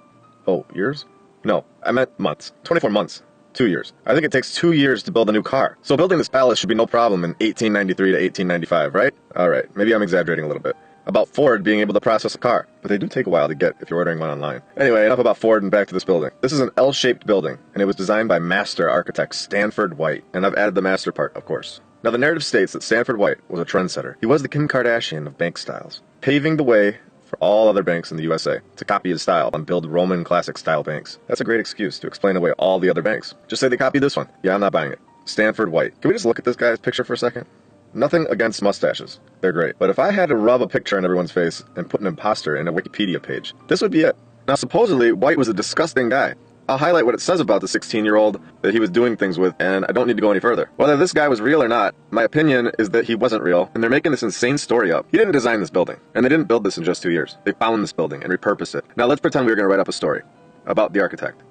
Speaker 3: Oh, years? No, I meant months. 24 months. 2 years. I think it takes 2 years to build a new car. So building this palace should be no problem in 1893 to 1895, right? Alright, maybe I'm exaggerating a little bit. About Ford being able to process a car, but they do take a while to get if you're ordering one online. Anyway, enough about Ford and back to this building. This is an L-shaped building, and it was designed by master architect Stanford White, and I've added the master part, of course. Now the narrative states that Stanford White was a trendsetter. He was the Kim Kardashian of bank styles, paving the way for all other banks in the USA to copy his style and build Roman classic style banks. That's a great excuse to explain away all the other banks. Just say they copied this one. Yeah, I'm not buying it. Stanford White. Can we just look at this guy's picture for a second? Nothing against mustaches. They're great. But if I had to rub a picture on everyone's face and put an imposter in a Wikipedia page, this would be it. Now supposedly, White was a disgusting guy. I'll highlight what it says about the 16-year-old that he was doing things with, and I don't need to go any further. Whether this guy was real or not, my opinion is that he wasn't real, and they're making this insane story up. He didn't design this building, and they didn't build this in just 2 years. They found this building and repurposed it. Now let's pretend we were going to write up a story about the architect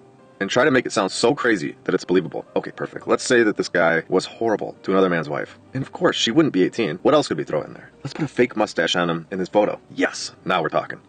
Speaker 3: and try to make it sound so crazy that it's believable. Okay, perfect. Let's say that this guy was horrible to another man's wife. And of course, she wouldn't be 18. What else could we throw in there? Let's put a fake mustache on him in his photo. Yes, now we're talking.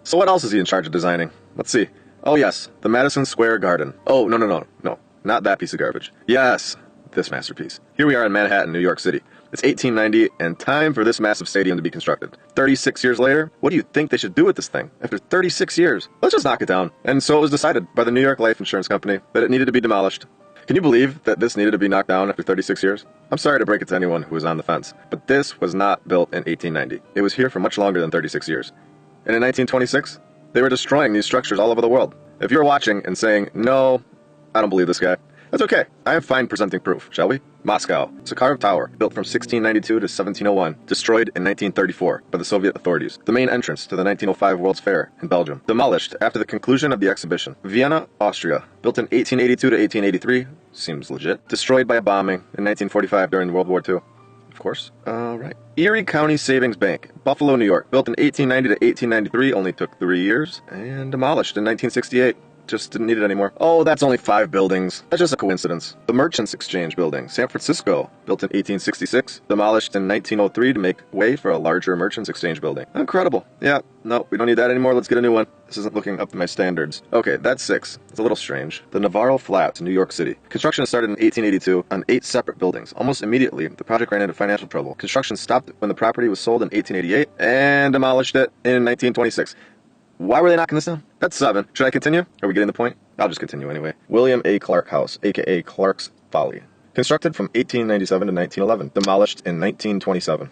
Speaker 3: So what else is he in charge of designing? Let's see. Oh yes, the Madison Square Garden. Oh, no, not that piece of garbage. Yes, this masterpiece. Here we are in Manhattan, New York City. It's 1890, and time for this massive stadium to be constructed. 36 years later, what do you think they should do with this thing? After 36 years, let's just knock it down. And so it was decided by the New York Life Insurance Company that it needed to be demolished. Can you believe that this needed to be knocked down after 36 years? I'm sorry to break it to anyone who was on the fence, but this was not built in 1890. It was here for much longer than 36 years. And in 1926, they were destroying these structures all over the world. If you're watching and saying, no, I don't believe this guy, that's okay. I am fine presenting proof, shall we? Moscow. Sakharov Tower, built from 1692 to 1701, destroyed in 1934 by the Soviet authorities. The main entrance to the 1905 World's Fair in Belgium, demolished after the conclusion of the exhibition. Vienna, Austria, built in 1882 to 1883, seems legit, destroyed by a bombing in 1945 during World War II. Of course. Right. Erie County Savings Bank, Buffalo, New York, built in 1890 to 1893, only took 3 years, and demolished in 1968. Just didn't need it anymore. Oh, that's only 5 buildings. That's just a coincidence. The Merchants Exchange Building, San Francisco, built in 1866, demolished in 1903 to make way for a larger Merchants Exchange Building. Incredible. Yeah, no, we don't need that anymore. Let's get a new one. This isn't looking up to my standards. Okay, that's 6. It's a little strange. The Navarro Flats, New York City. Construction started in 1882 on 8 separate buildings. Almost immediately, the project ran into financial trouble. Construction stopped when the property was sold in 1888 and demolished it in 1926. Why were they knocking this down? That's 7. Should I continue? Are we getting the point? I'll just continue anyway. William A. Clark House, aka Clark's Folly. Constructed from 1897 to 1911. Demolished in 1927.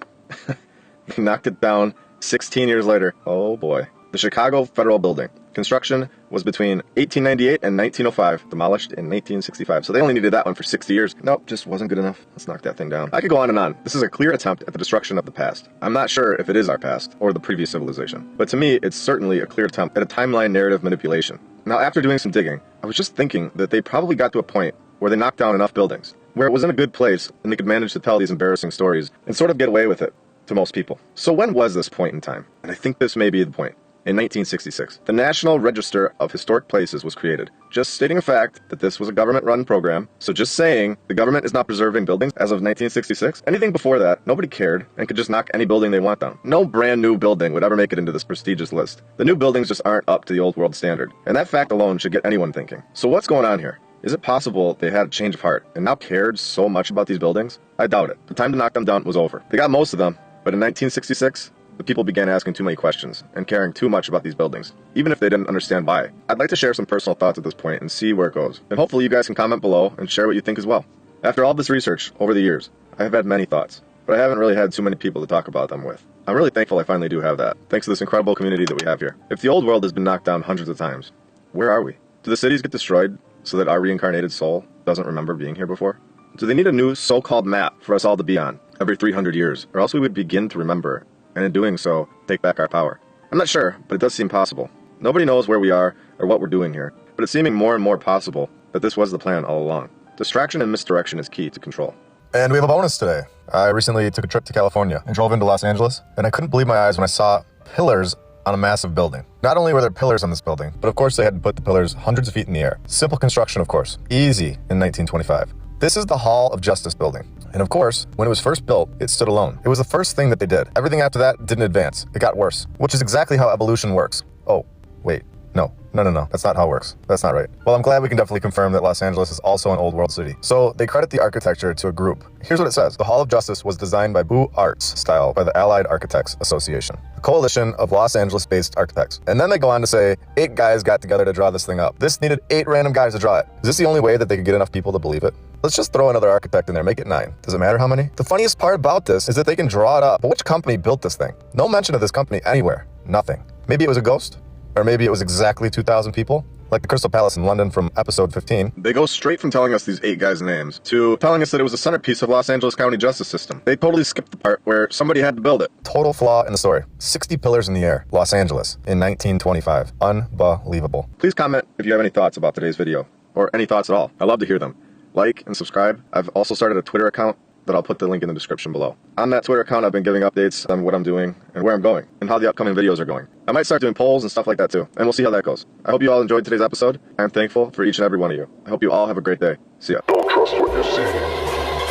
Speaker 3: They knocked it down 16 years later. Oh boy. The Chicago Federal Building. Construction was between 1898 and 1905. Demolished in 1965. So they only needed that one for 60 years. Nope, just wasn't good enough. Let's knock that thing down. I could go on and on. This is a clear attempt at the destruction of the past. I'm not sure if it is our past or the previous civilization. But to me, it's certainly a clear attempt at a timeline narrative manipulation. Now, after doing some digging, I was just thinking that they probably got to a point where they knocked down enough buildings, where it was in a good place and they could manage to tell these embarrassing stories and sort of get away with it to most people. So when was this point in time? And I think this may be the point. In 1966, the National Register of Historic Places was created, just stating a fact that this was a government-run program. So just saying the government is not preserving buildings as of 1966, anything before that, nobody cared and could just knock any building they want down. No brand new building would ever make it into this prestigious list. The new buildings just aren't up to the old world standard, and that fact alone should get anyone thinking. So what's going on here? Is it possible they had a change of heart and now cared so much about these buildings? I doubt it. The time to knock them down was over. They got most of them, but in 1966, the people began asking too many questions and caring too much about these buildings, even if they didn't understand why. I'd like to share some personal thoughts at this point and see where it goes. And hopefully you guys can comment below and share what you think as well. After all this research over the years, I have had many thoughts, but I haven't really had too many people to talk about them with. I'm really thankful I finally do have that, thanks to this incredible community that we have here. If the old world has been knocked down hundreds of times, where are we? Do the cities get destroyed so that our reincarnated soul doesn't remember being here before? Do they need a new so-called map for us all to be on every 300 years, or else we would begin to remember, and in doing so, take back our power? I'm not sure, but it does seem possible. Nobody knows where we are or what we're doing here, but it's seeming more and more possible that this was the plan all along. Distraction and misdirection is key to control.
Speaker 2: And we have a bonus today. I recently took a trip to California and drove into Los Angeles, and I couldn't believe my eyes when I saw pillars on a massive building. Not only were there pillars on this building, but of course they had to put the pillars hundreds of feet in the air. Simple construction, of course. Easy in 1925. This is the Hall of Justice building. And of course, when it was first built, it stood alone. It was the first thing that they did. Everything after that didn't advance. It got worse, which is exactly how evolution works. Oh, wait. No. That's not how it works. That's not right. Well, I'm glad we can definitely confirm that Los Angeles is also an old world city. So they credit the architecture to a group. Here's what it says. The Hall of Justice was designed by Beaux Arts style by the Allied Architects Association, a coalition of Los Angeles-based architects. And then they go on to say 8 guys got together to draw this thing up. This needed 8 random guys to draw it. Is this the only way that they could get enough people to believe it? Let's just throw another architect in there, make it 9. Does it matter how many? The funniest part about this is that they can draw it up. But which company built this thing? No mention of this company anywhere. Nothing. Maybe it was a ghost? Or maybe it was exactly 2,000 people? Like the Crystal Palace in London from episode 15.
Speaker 3: They go straight from telling us these 8 guys' names to telling us that it was a centerpiece of Los Angeles County justice system. They totally skipped the part where somebody had to build it.
Speaker 2: Total flaw in the story. 60 pillars in the air. Los Angeles in 1925. Unbelievable.
Speaker 3: Please comment if you have any thoughts about today's video, or any thoughts at all. I love to hear them. Like and subscribe. I've also started a Twitter account that I'll put the link in the description below. On that Twitter account, I've been giving updates on what I'm doing and where I'm going and how the upcoming videos are going. I might start doing polls and stuff like that too, and we'll see how that goes. I hope you all enjoyed today's episode. I'm thankful for each and every one of you. I hope you all have a great day. See ya.
Speaker 4: Don't trust what you see.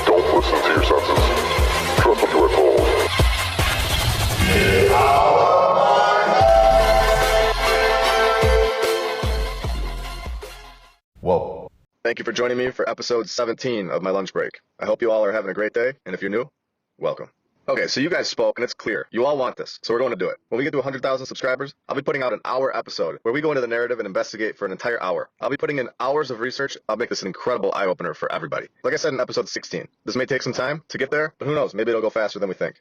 Speaker 4: Don't listen to your senses. Trust what you are told.
Speaker 2: Whoa.
Speaker 3: Thank you for joining me for episode 17 of my lunch break. I hope you all are having a great day, and if you're new, welcome. Okay, so you guys spoke, and it's clear. You all want this, so we're going to do it. When we get to 100,000 subscribers, I'll be putting out an hour episode where we go into the narrative and investigate for an entire hour. I'll be putting in hours of research. I'll make this an incredible eye-opener for everybody. Like I said in episode 16, this may take some time to get there, but who knows? Maybe it'll go faster than we think.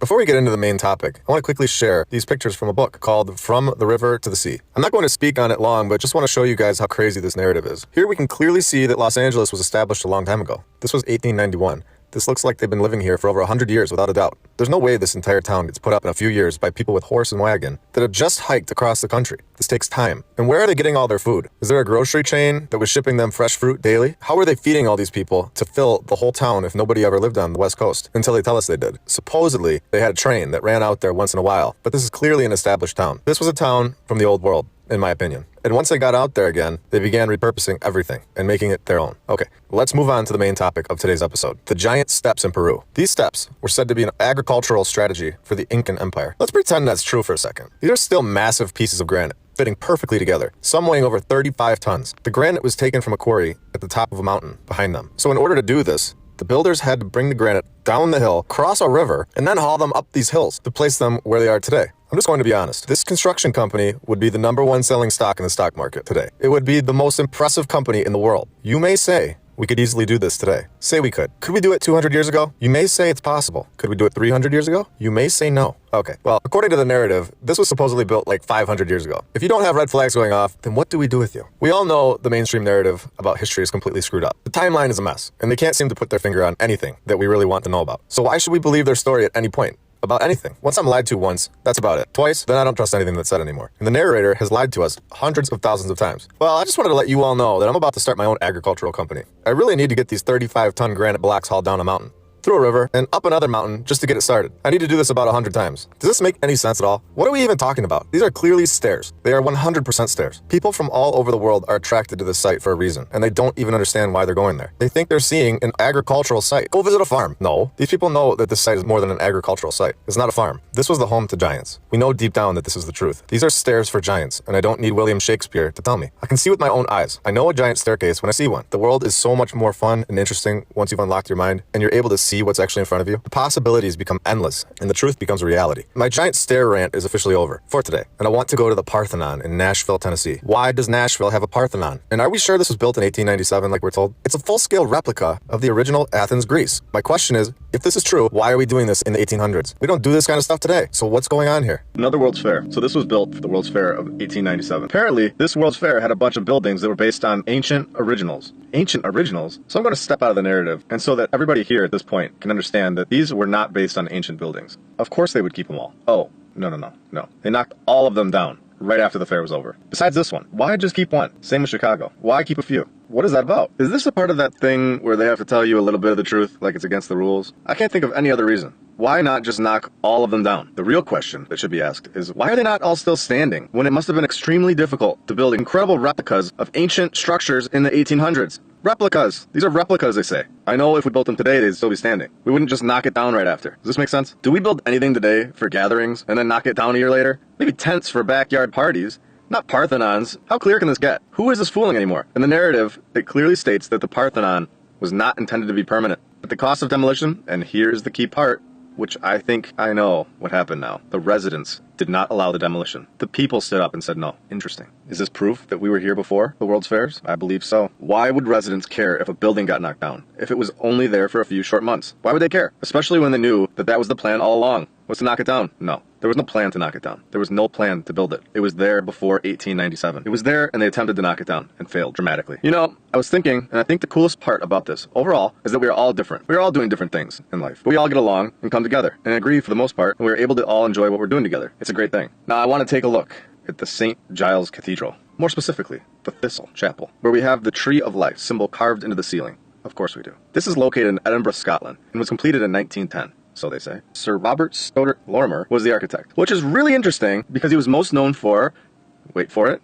Speaker 2: Before we get into the main topic, I want to quickly share these pictures from a book called From the River to the Sea. I'm not going to speak on it long, but just want to show you guys how crazy this narrative is. Here we can clearly see that Los Angeles was established a long time ago. This was 1891. This looks like they've been living here for over 100 years without a doubt. There's no way this entire town gets put up in a few years by people with horse and wagon that have just hiked across the country. This takes time. And where are they getting all their food? Is there a grocery chain that was shipping them fresh fruit daily? How are they feeding all these people to fill the whole town if nobody ever lived on the West Coast? Until they tell us they did. Supposedly, they had a train that ran out there once in a while, but this is clearly an established town. This was a town from the old world, in my opinion. And once they got out there again, they began repurposing everything and making it their own. Okay, let's move on to the main topic of today's episode, the giant steps in Peru. These steps were said to be an agricultural strategy for the Incan Empire. Let's pretend that's true for a second. These are still massive pieces of granite, fitting perfectly together, some weighing over 35 tons. The granite was taken from a quarry at the top of a mountain behind them. So in order to do this, the builders had to bring the granite down the hill, cross a river, and then haul them up these hills to place them where they are today. I'm just going to be honest. This construction company would be the #1 selling stock in the stock market today. It would be the most impressive company in the world. You may say, we could easily do this today. Say we could. Could we do it 200 years ago? You may say it's possible. Could we do it 300 years ago? You may say no. Okay, well, according to the narrative, this was supposedly built like 500 years ago. If you don't have red flags going off, then what do we do with you? We all know the mainstream narrative about history is completely screwed up. The timeline is a mess, and they can't seem to put their finger on anything that we really want to know about. So why should we believe their story at any point? About anything. Once I'm lied to once, that's about it. Twice, then I don't trust anything that's said anymore. And the narrator has lied to us hundreds of thousands of times. Well, I just wanted to let you all know that I'm about to start my own agricultural company. I really need to get these 35-ton granite blocks hauled down a mountain, through a river, and up another mountain just to get it started. I need to do this about 100 times. Does this make any sense at all? What are we even talking about? These are clearly stairs. They are 100% stairs. People from all over the world are attracted to this site for a reason, and they don't even understand why they're going there. They think they're seeing an agricultural site. Go visit a farm. No, these people know that this site is more than an agricultural site. It's not a farm. This was the home to giants. We know deep down that this is the truth. These are stairs for giants, and I don't need William Shakespeare to tell me. I can see with my own eyes. I know a giant staircase when I see one. The world is so much more fun and interesting once you've unlocked your mind, and you're able to see see what's actually in front of you, the possibilities become endless and the truth becomes reality. My giant stare rant is officially over for today, and I want to go to the Parthenon in Nashville, Tennessee. Why does Nashville have a Parthenon? And are we sure this was built in 1897 like we're told? It's a full-scale replica of the original Athens, Greece. My question is, if this is true, why are we doing this in the 1800s? We don't do this kind of stuff today, so what's going on here?
Speaker 3: Another World's Fair. So this was built for the World's Fair of 1897. Apparently, this World's Fair had a bunch of buildings that were based on ancient originals. Ancient originals? So I'm going to step out of the narrative, and so that everybody here at this point can understand that these were not based on ancient buildings. Of course they would keep them all. Oh, no. They knocked all of them down right after the fair was over. Besides this one, why just keep one? Same with Chicago. Why keep a few? What is that about? Is this a part of that thing where they have to tell you a little bit of the truth, like it's against the rules? I can't think of any other reason. Why not just knock all of them down? The real question that should be asked is, why are they not all still standing when it must have been extremely difficult to build incredible replicas of ancient structures in the 1800s? Replicas. These are replicas, they say. I know if we built them today, they'd still be standing. We wouldn't just knock it down right after. Does this make sense? Do we build anything today for gatherings and then knock it down a year later? Maybe tents for backyard parties. Not Parthenons. How clear can this get? Who is this fooling anymore? In the narrative, it clearly states that the Parthenon was not intended to be permanent. At the cost of demolition, and here's the key part, which I think I know what happened now. The residents did not allow the demolition. The people stood up and said no. Interesting. Is this proof that we were here before the World's Fairs? I believe so. Why would residents care if a building got knocked down? If it was only there for a few short months? Why would they care? Especially when they knew that that was the plan all along, was to knock it down. No. There was no plan to knock it down. There was no plan to build it. It was there before 1897. It was there and they attempted to knock it down and failed dramatically. You know, I was thinking, and I think the coolest part about this overall is that we are all different. We are all doing different things in life. But we all get along and come together and agree for the most part, and we're able to all enjoy what we're doing together. It's a great thing. Now I want to take a look at the St. Giles Cathedral. More specifically, the Thistle Chapel, where we have the Tree of Life symbol carved into the ceiling. Of course we do. This is located in Edinburgh, Scotland, and was completed in 1910. So they say. Sir Robert Stoddart Lorimer was the architect, which is really interesting because he was most known for, wait for it,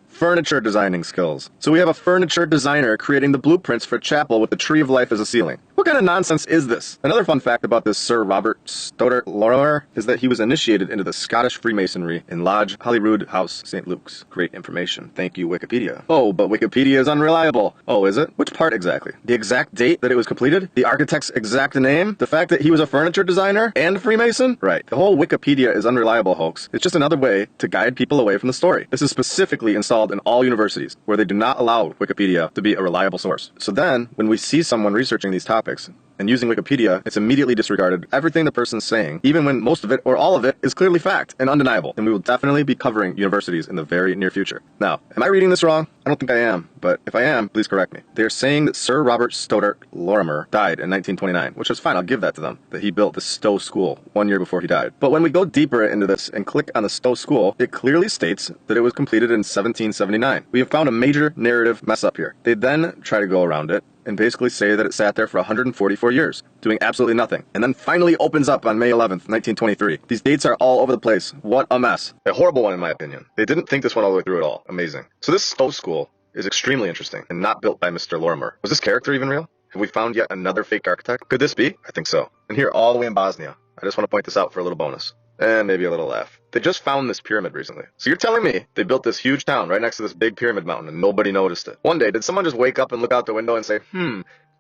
Speaker 3: furniture designing skills. So we have a furniture designer creating the blueprints for a chapel with the Tree of Life as a ceiling. What kind of nonsense is this? Another fun fact about this Sir Robert Stoddart Lorimer is that he was initiated into the Scottish Freemasonry in Lodge Holyrood House, St. Luke's. Great information. Thank you, Wikipedia. Oh, but Wikipedia is unreliable. Oh, is it? Which part exactly? The exact date that it was completed? The architect's exact name? The fact that he was a furniture designer and Freemason? Right. The whole Wikipedia is unreliable hoax. It's just another way to guide people away from the story. This is specifically installed in all universities, where they do not allow Wikipedia to be a reliable source. So then, when we see someone researching these topics, and using Wikipedia, it's immediately disregarded everything the person's saying, even when most of it or all of it is clearly fact and undeniable. And we will definitely be covering universities in the very near future. Now, am I reading this wrong? I don't think I am, but if I am, please correct me. They are saying that Sir Robert Stoddart Lorimer died in 1929, which is fine, I'll give that to them, that he built the Stowe School 1 year before he died. But when we go deeper into this and click on the Stowe School, it clearly states that it was completed in 1779. We have found a major narrative mess up here. They then try to go around it and basically say that it sat there for 144 years, doing absolutely nothing, and then finally opens up on May 11th, 1923. These dates are all over the place. What a mess. A horrible one in my opinion. They didn't think this one all the way through at all. Amazing. So this Stowe School is extremely interesting and not built by Mr. Lorimer. Was this character even real? Have we found yet another fake architect? Could this be? I think so. And here all the way in Bosnia. I just want to point this out for a little bonus. And maybe a little laugh. They just found this pyramid recently. So you're telling me they built this huge town right next to this big pyramid mountain and nobody noticed it? One day, did someone just wake up and look out the window and say,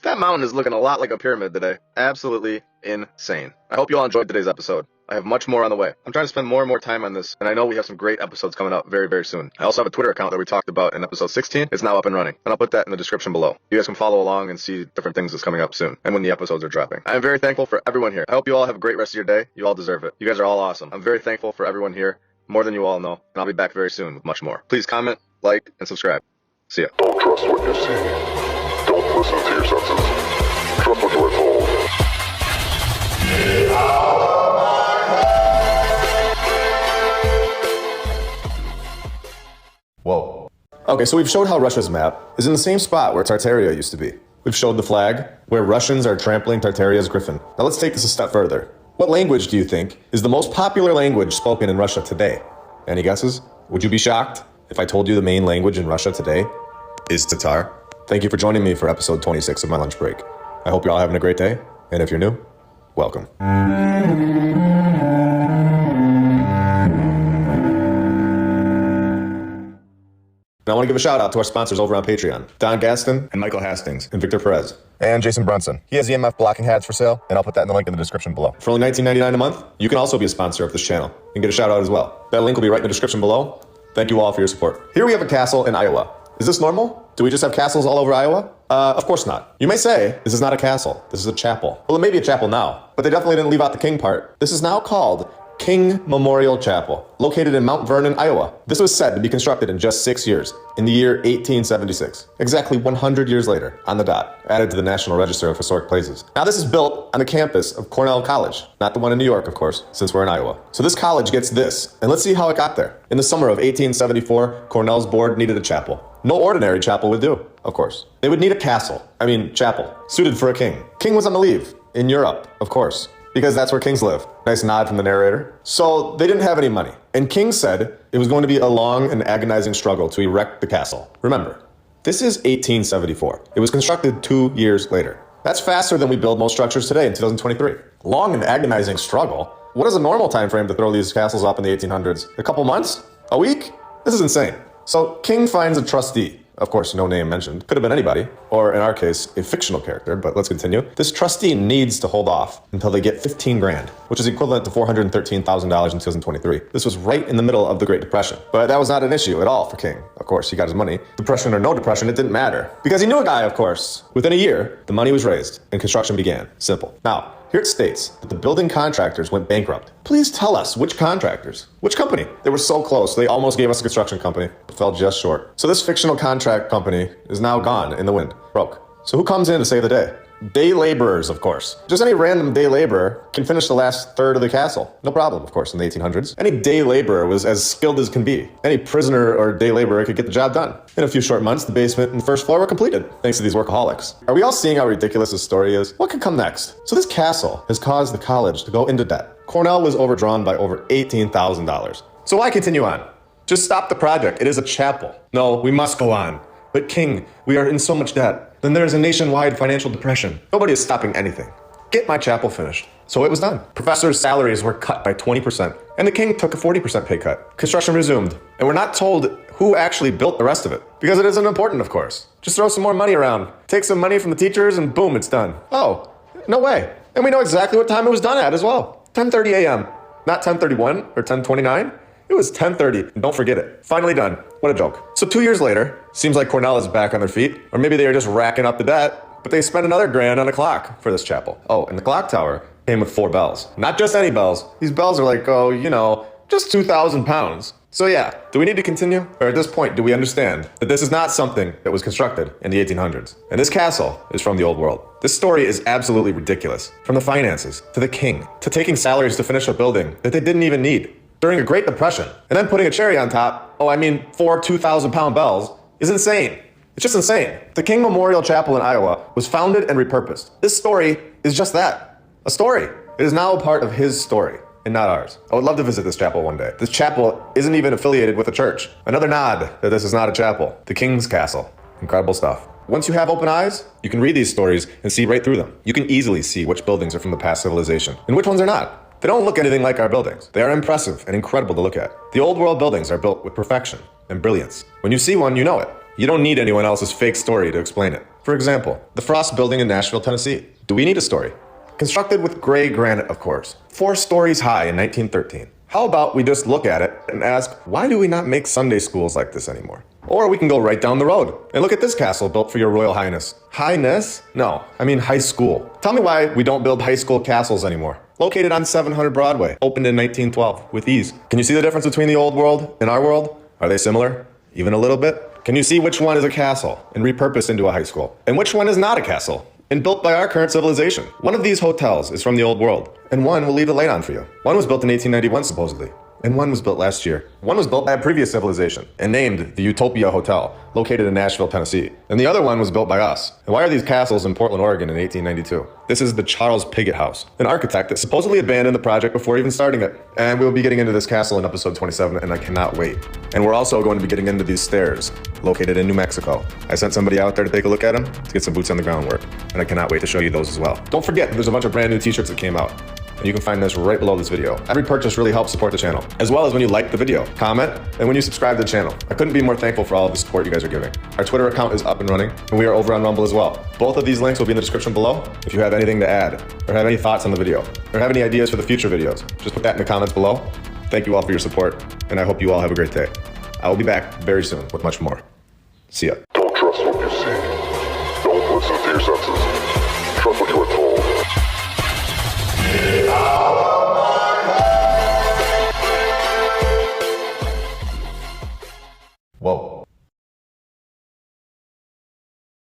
Speaker 3: that mountain is looking a lot like a pyramid today. Absolutely insane. I hope you all enjoyed today's episode. I have much more on the way. I'm trying to spend more and more time on this, and I know we have some great episodes coming up very, very soon. I also have a Twitter account that we talked about in episode 16. It's now up and running, and I'll put that in the description below. You guys can follow along and see different things that's coming up soon, and when the episodes are dropping. I am very thankful for everyone here. I hope you all have a great rest of your day. You all deserve it. You guys are all awesome. I'm very thankful for everyone here, more than you all know, and I'll be back very soon with much more. Please comment, like, and subscribe. See ya.
Speaker 4: Don't trust what you see. Don't listen to your senses. Trust what you are told.
Speaker 2: Whoa. Okay, so we've showed how Russia's map is in the same spot where Tartaria used to be. We've showed the flag, where Russians are trampling Tartaria's griffin. Now let's take this a step further. What language do you think is the most popular language spoken in Russia today? Any guesses? Would you be shocked if I told you the main language in Russia today is Tatar? Thank you for joining me for episode 26 of my lunch break. I hope you're all having a great day, and if you're new, welcome. Now I want to give a shout out to our sponsors over on Patreon, Don Gaston and Michael Hastings and Victor Perez. and Jason Brunson. He has EMF blocking hats for sale, and I'll put that in the link in the description below.
Speaker 5: For only $19.99 a month, you can also be a sponsor of this channel and get a shout out as well. That link will be right in the description below. Thank you all for your support. Here we have a castle in Iowa. Is this normal? Do we just have castles all over Iowa? Of course not. You may say, this is not a castle, this is a chapel. Well, it may be a chapel now, but they definitely didn't leave out the king part. This is now called King Memorial Chapel, located in Mount Vernon, Iowa. This was said to be constructed in just 6 years, in the year 1876, exactly 100 years later, on the dot, added to the National Register of Historic Places. Now this is built on the campus of Cornell College, not the one in New York, of course, since we're in Iowa. So this college gets this, and let's see how it got there. In the summer of 1874, Cornell's board needed a chapel. No ordinary chapel would do, of course. They would need a chapel, suited for a king. King was on the leave, in Europe, of course, because that's where kings live. Nice nod from the narrator. So they didn't have any money. And King said it was going to be a long and agonizing struggle to erect the castle. Remember, this is 1874. It was constructed 2 years later. That's faster than we build most structures today in 2023. Long and agonizing struggle? What is a normal time frame to throw these castles up in the 1800s? A couple months? A week? This is insane. So King finds a trustee. Of course, no name mentioned. Could have been anybody, or in our case, a fictional character, but let's continue. This trustee needs to hold off until they get 15 grand, which is equivalent to $413,000 in 2023. This was right in the middle of the Great Depression. But that was not an issue at all for King. Of course, he got his money. Depression or no depression, it didn't matter. Because he knew a guy, of course. Within a year, the money was raised and construction began. Simple. Now, here it states that the building contractors went bankrupt. Please tell us which contractors, which company. They were so close. They almost gave us a construction company, but fell just short. So this fictional contract company is now gone in the wind, broke. So who comes in to save the day? Day laborers, of course. Just any random day laborer can finish the last third of the castle. No problem, of course, in the 1800s. Any day laborer was as skilled as can be. Any prisoner or day laborer could get the job done. In a few short months, the basement and the first floor were completed, thanks to these workaholics. Are we all seeing how ridiculous this story is? What could come next? So this castle has caused the college to go into debt. Cornell was overdrawn by over $18,000. So why continue on? Just stop the project. It is a chapel. No, we must go on. But King, we are in so much debt. Then there is a nationwide financial depression. Nobody is stopping anything. Get my chapel finished. So it was done. Professors' salaries were cut by 20%, and the king took a 40% pay cut. Construction resumed, and we're not told who actually built the rest of it, because it isn't important, of course. Just throw some more money around, take some money from the teachers, and boom, it's done. Oh, no way. And we know exactly what time it was done at as well. 10:30 a.m. Not 10:31 or 10:29. It was 10:30, and don't forget it. Finally done. What a joke. So 2 years later, seems like Cornell is back on their feet, or maybe they are just racking up the debt, but they spent another grand on a clock for this chapel. Oh, and the clock tower came with 4 bells. Not just any bells. These bells are like, just 2,000 pounds. So yeah, do we need to continue? Or at this point, do we understand that this is not something that was constructed in the 1800s? And this castle is from the old world. This story is absolutely ridiculous. From the finances, to the king, to taking salaries to finish a building that they didn't even need during a Great Depression, and then putting a cherry on top, 4 2,000-pound bells, is insane. It's just insane. The King Memorial Chapel in Iowa was founded and repurposed. This story is just that, a story. It is now a part of his story, and not ours. I would love to visit this chapel one day. This chapel isn't even affiliated with a church. Another nod that this is not a chapel. The King's Castle. Incredible stuff. Once you have open eyes, you can read these stories and see right through them. You can easily see which buildings are from the past civilization, and which ones are not. They don't look anything like our buildings. They are impressive and incredible to look at. The old world buildings are built with perfection and brilliance. When you see one, you know it. You don't need anyone else's fake story to explain it. For example, the Frost Building in Nashville, Tennessee. Do we need a story? Constructed with gray granite, of course. 4 stories high in 1913. How about we just look at it and ask, why do we not make Sunday schools like this anymore? Or we can go right down the road and look at this castle built for your Royal Highness. Highness? No, I mean high school. Tell me why we don't build high school castles anymore. Located on 700 Broadway, opened in 1912 with ease. Can you see the difference between the old world and our world? Are they similar? Even a little bit? Can you see which one is a castle and repurposed into a high school? And which one is not a castle and built by our current civilization? One of these hotels is from the old world, and one will leave the light on for you. One was built in 1891 supposedly, and one was built last year. One was built by a previous civilization and named the Utopia Hotel, located in Nashville, Tennessee. And the other one was built by us. And why are these castles in Portland, Oregon in 1892? This is the Charles Pigott House, an architect that supposedly abandoned the project before even starting it. And we'll be getting into this castle in episode 27, and I cannot wait. And we're also going to be getting into these stairs, located in New Mexico. I sent somebody out there to take a look at them, to get some boots on the ground work. And I cannot wait to show you those as well. Don't forget, there's a bunch of brand new t-shirts that came out. and you can find this right below this video. Every purchase really helps support the channel, as well as when you like the video, comment, and when you subscribe to the channel. I couldn't be more thankful for all of the support you guys are giving. Our Twitter account is up and running, and we are over on Rumble as well. Both of these links will be in the description below. If you have anything to add, or have any thoughts on the video, or have any ideas for the future videos, just put that in the comments below. Thank you all for your support, and I hope you all have a great day. I will be back very soon with much more. See ya.
Speaker 4: Don't trust what you see. Don't listen to your senses. Trust what you are told.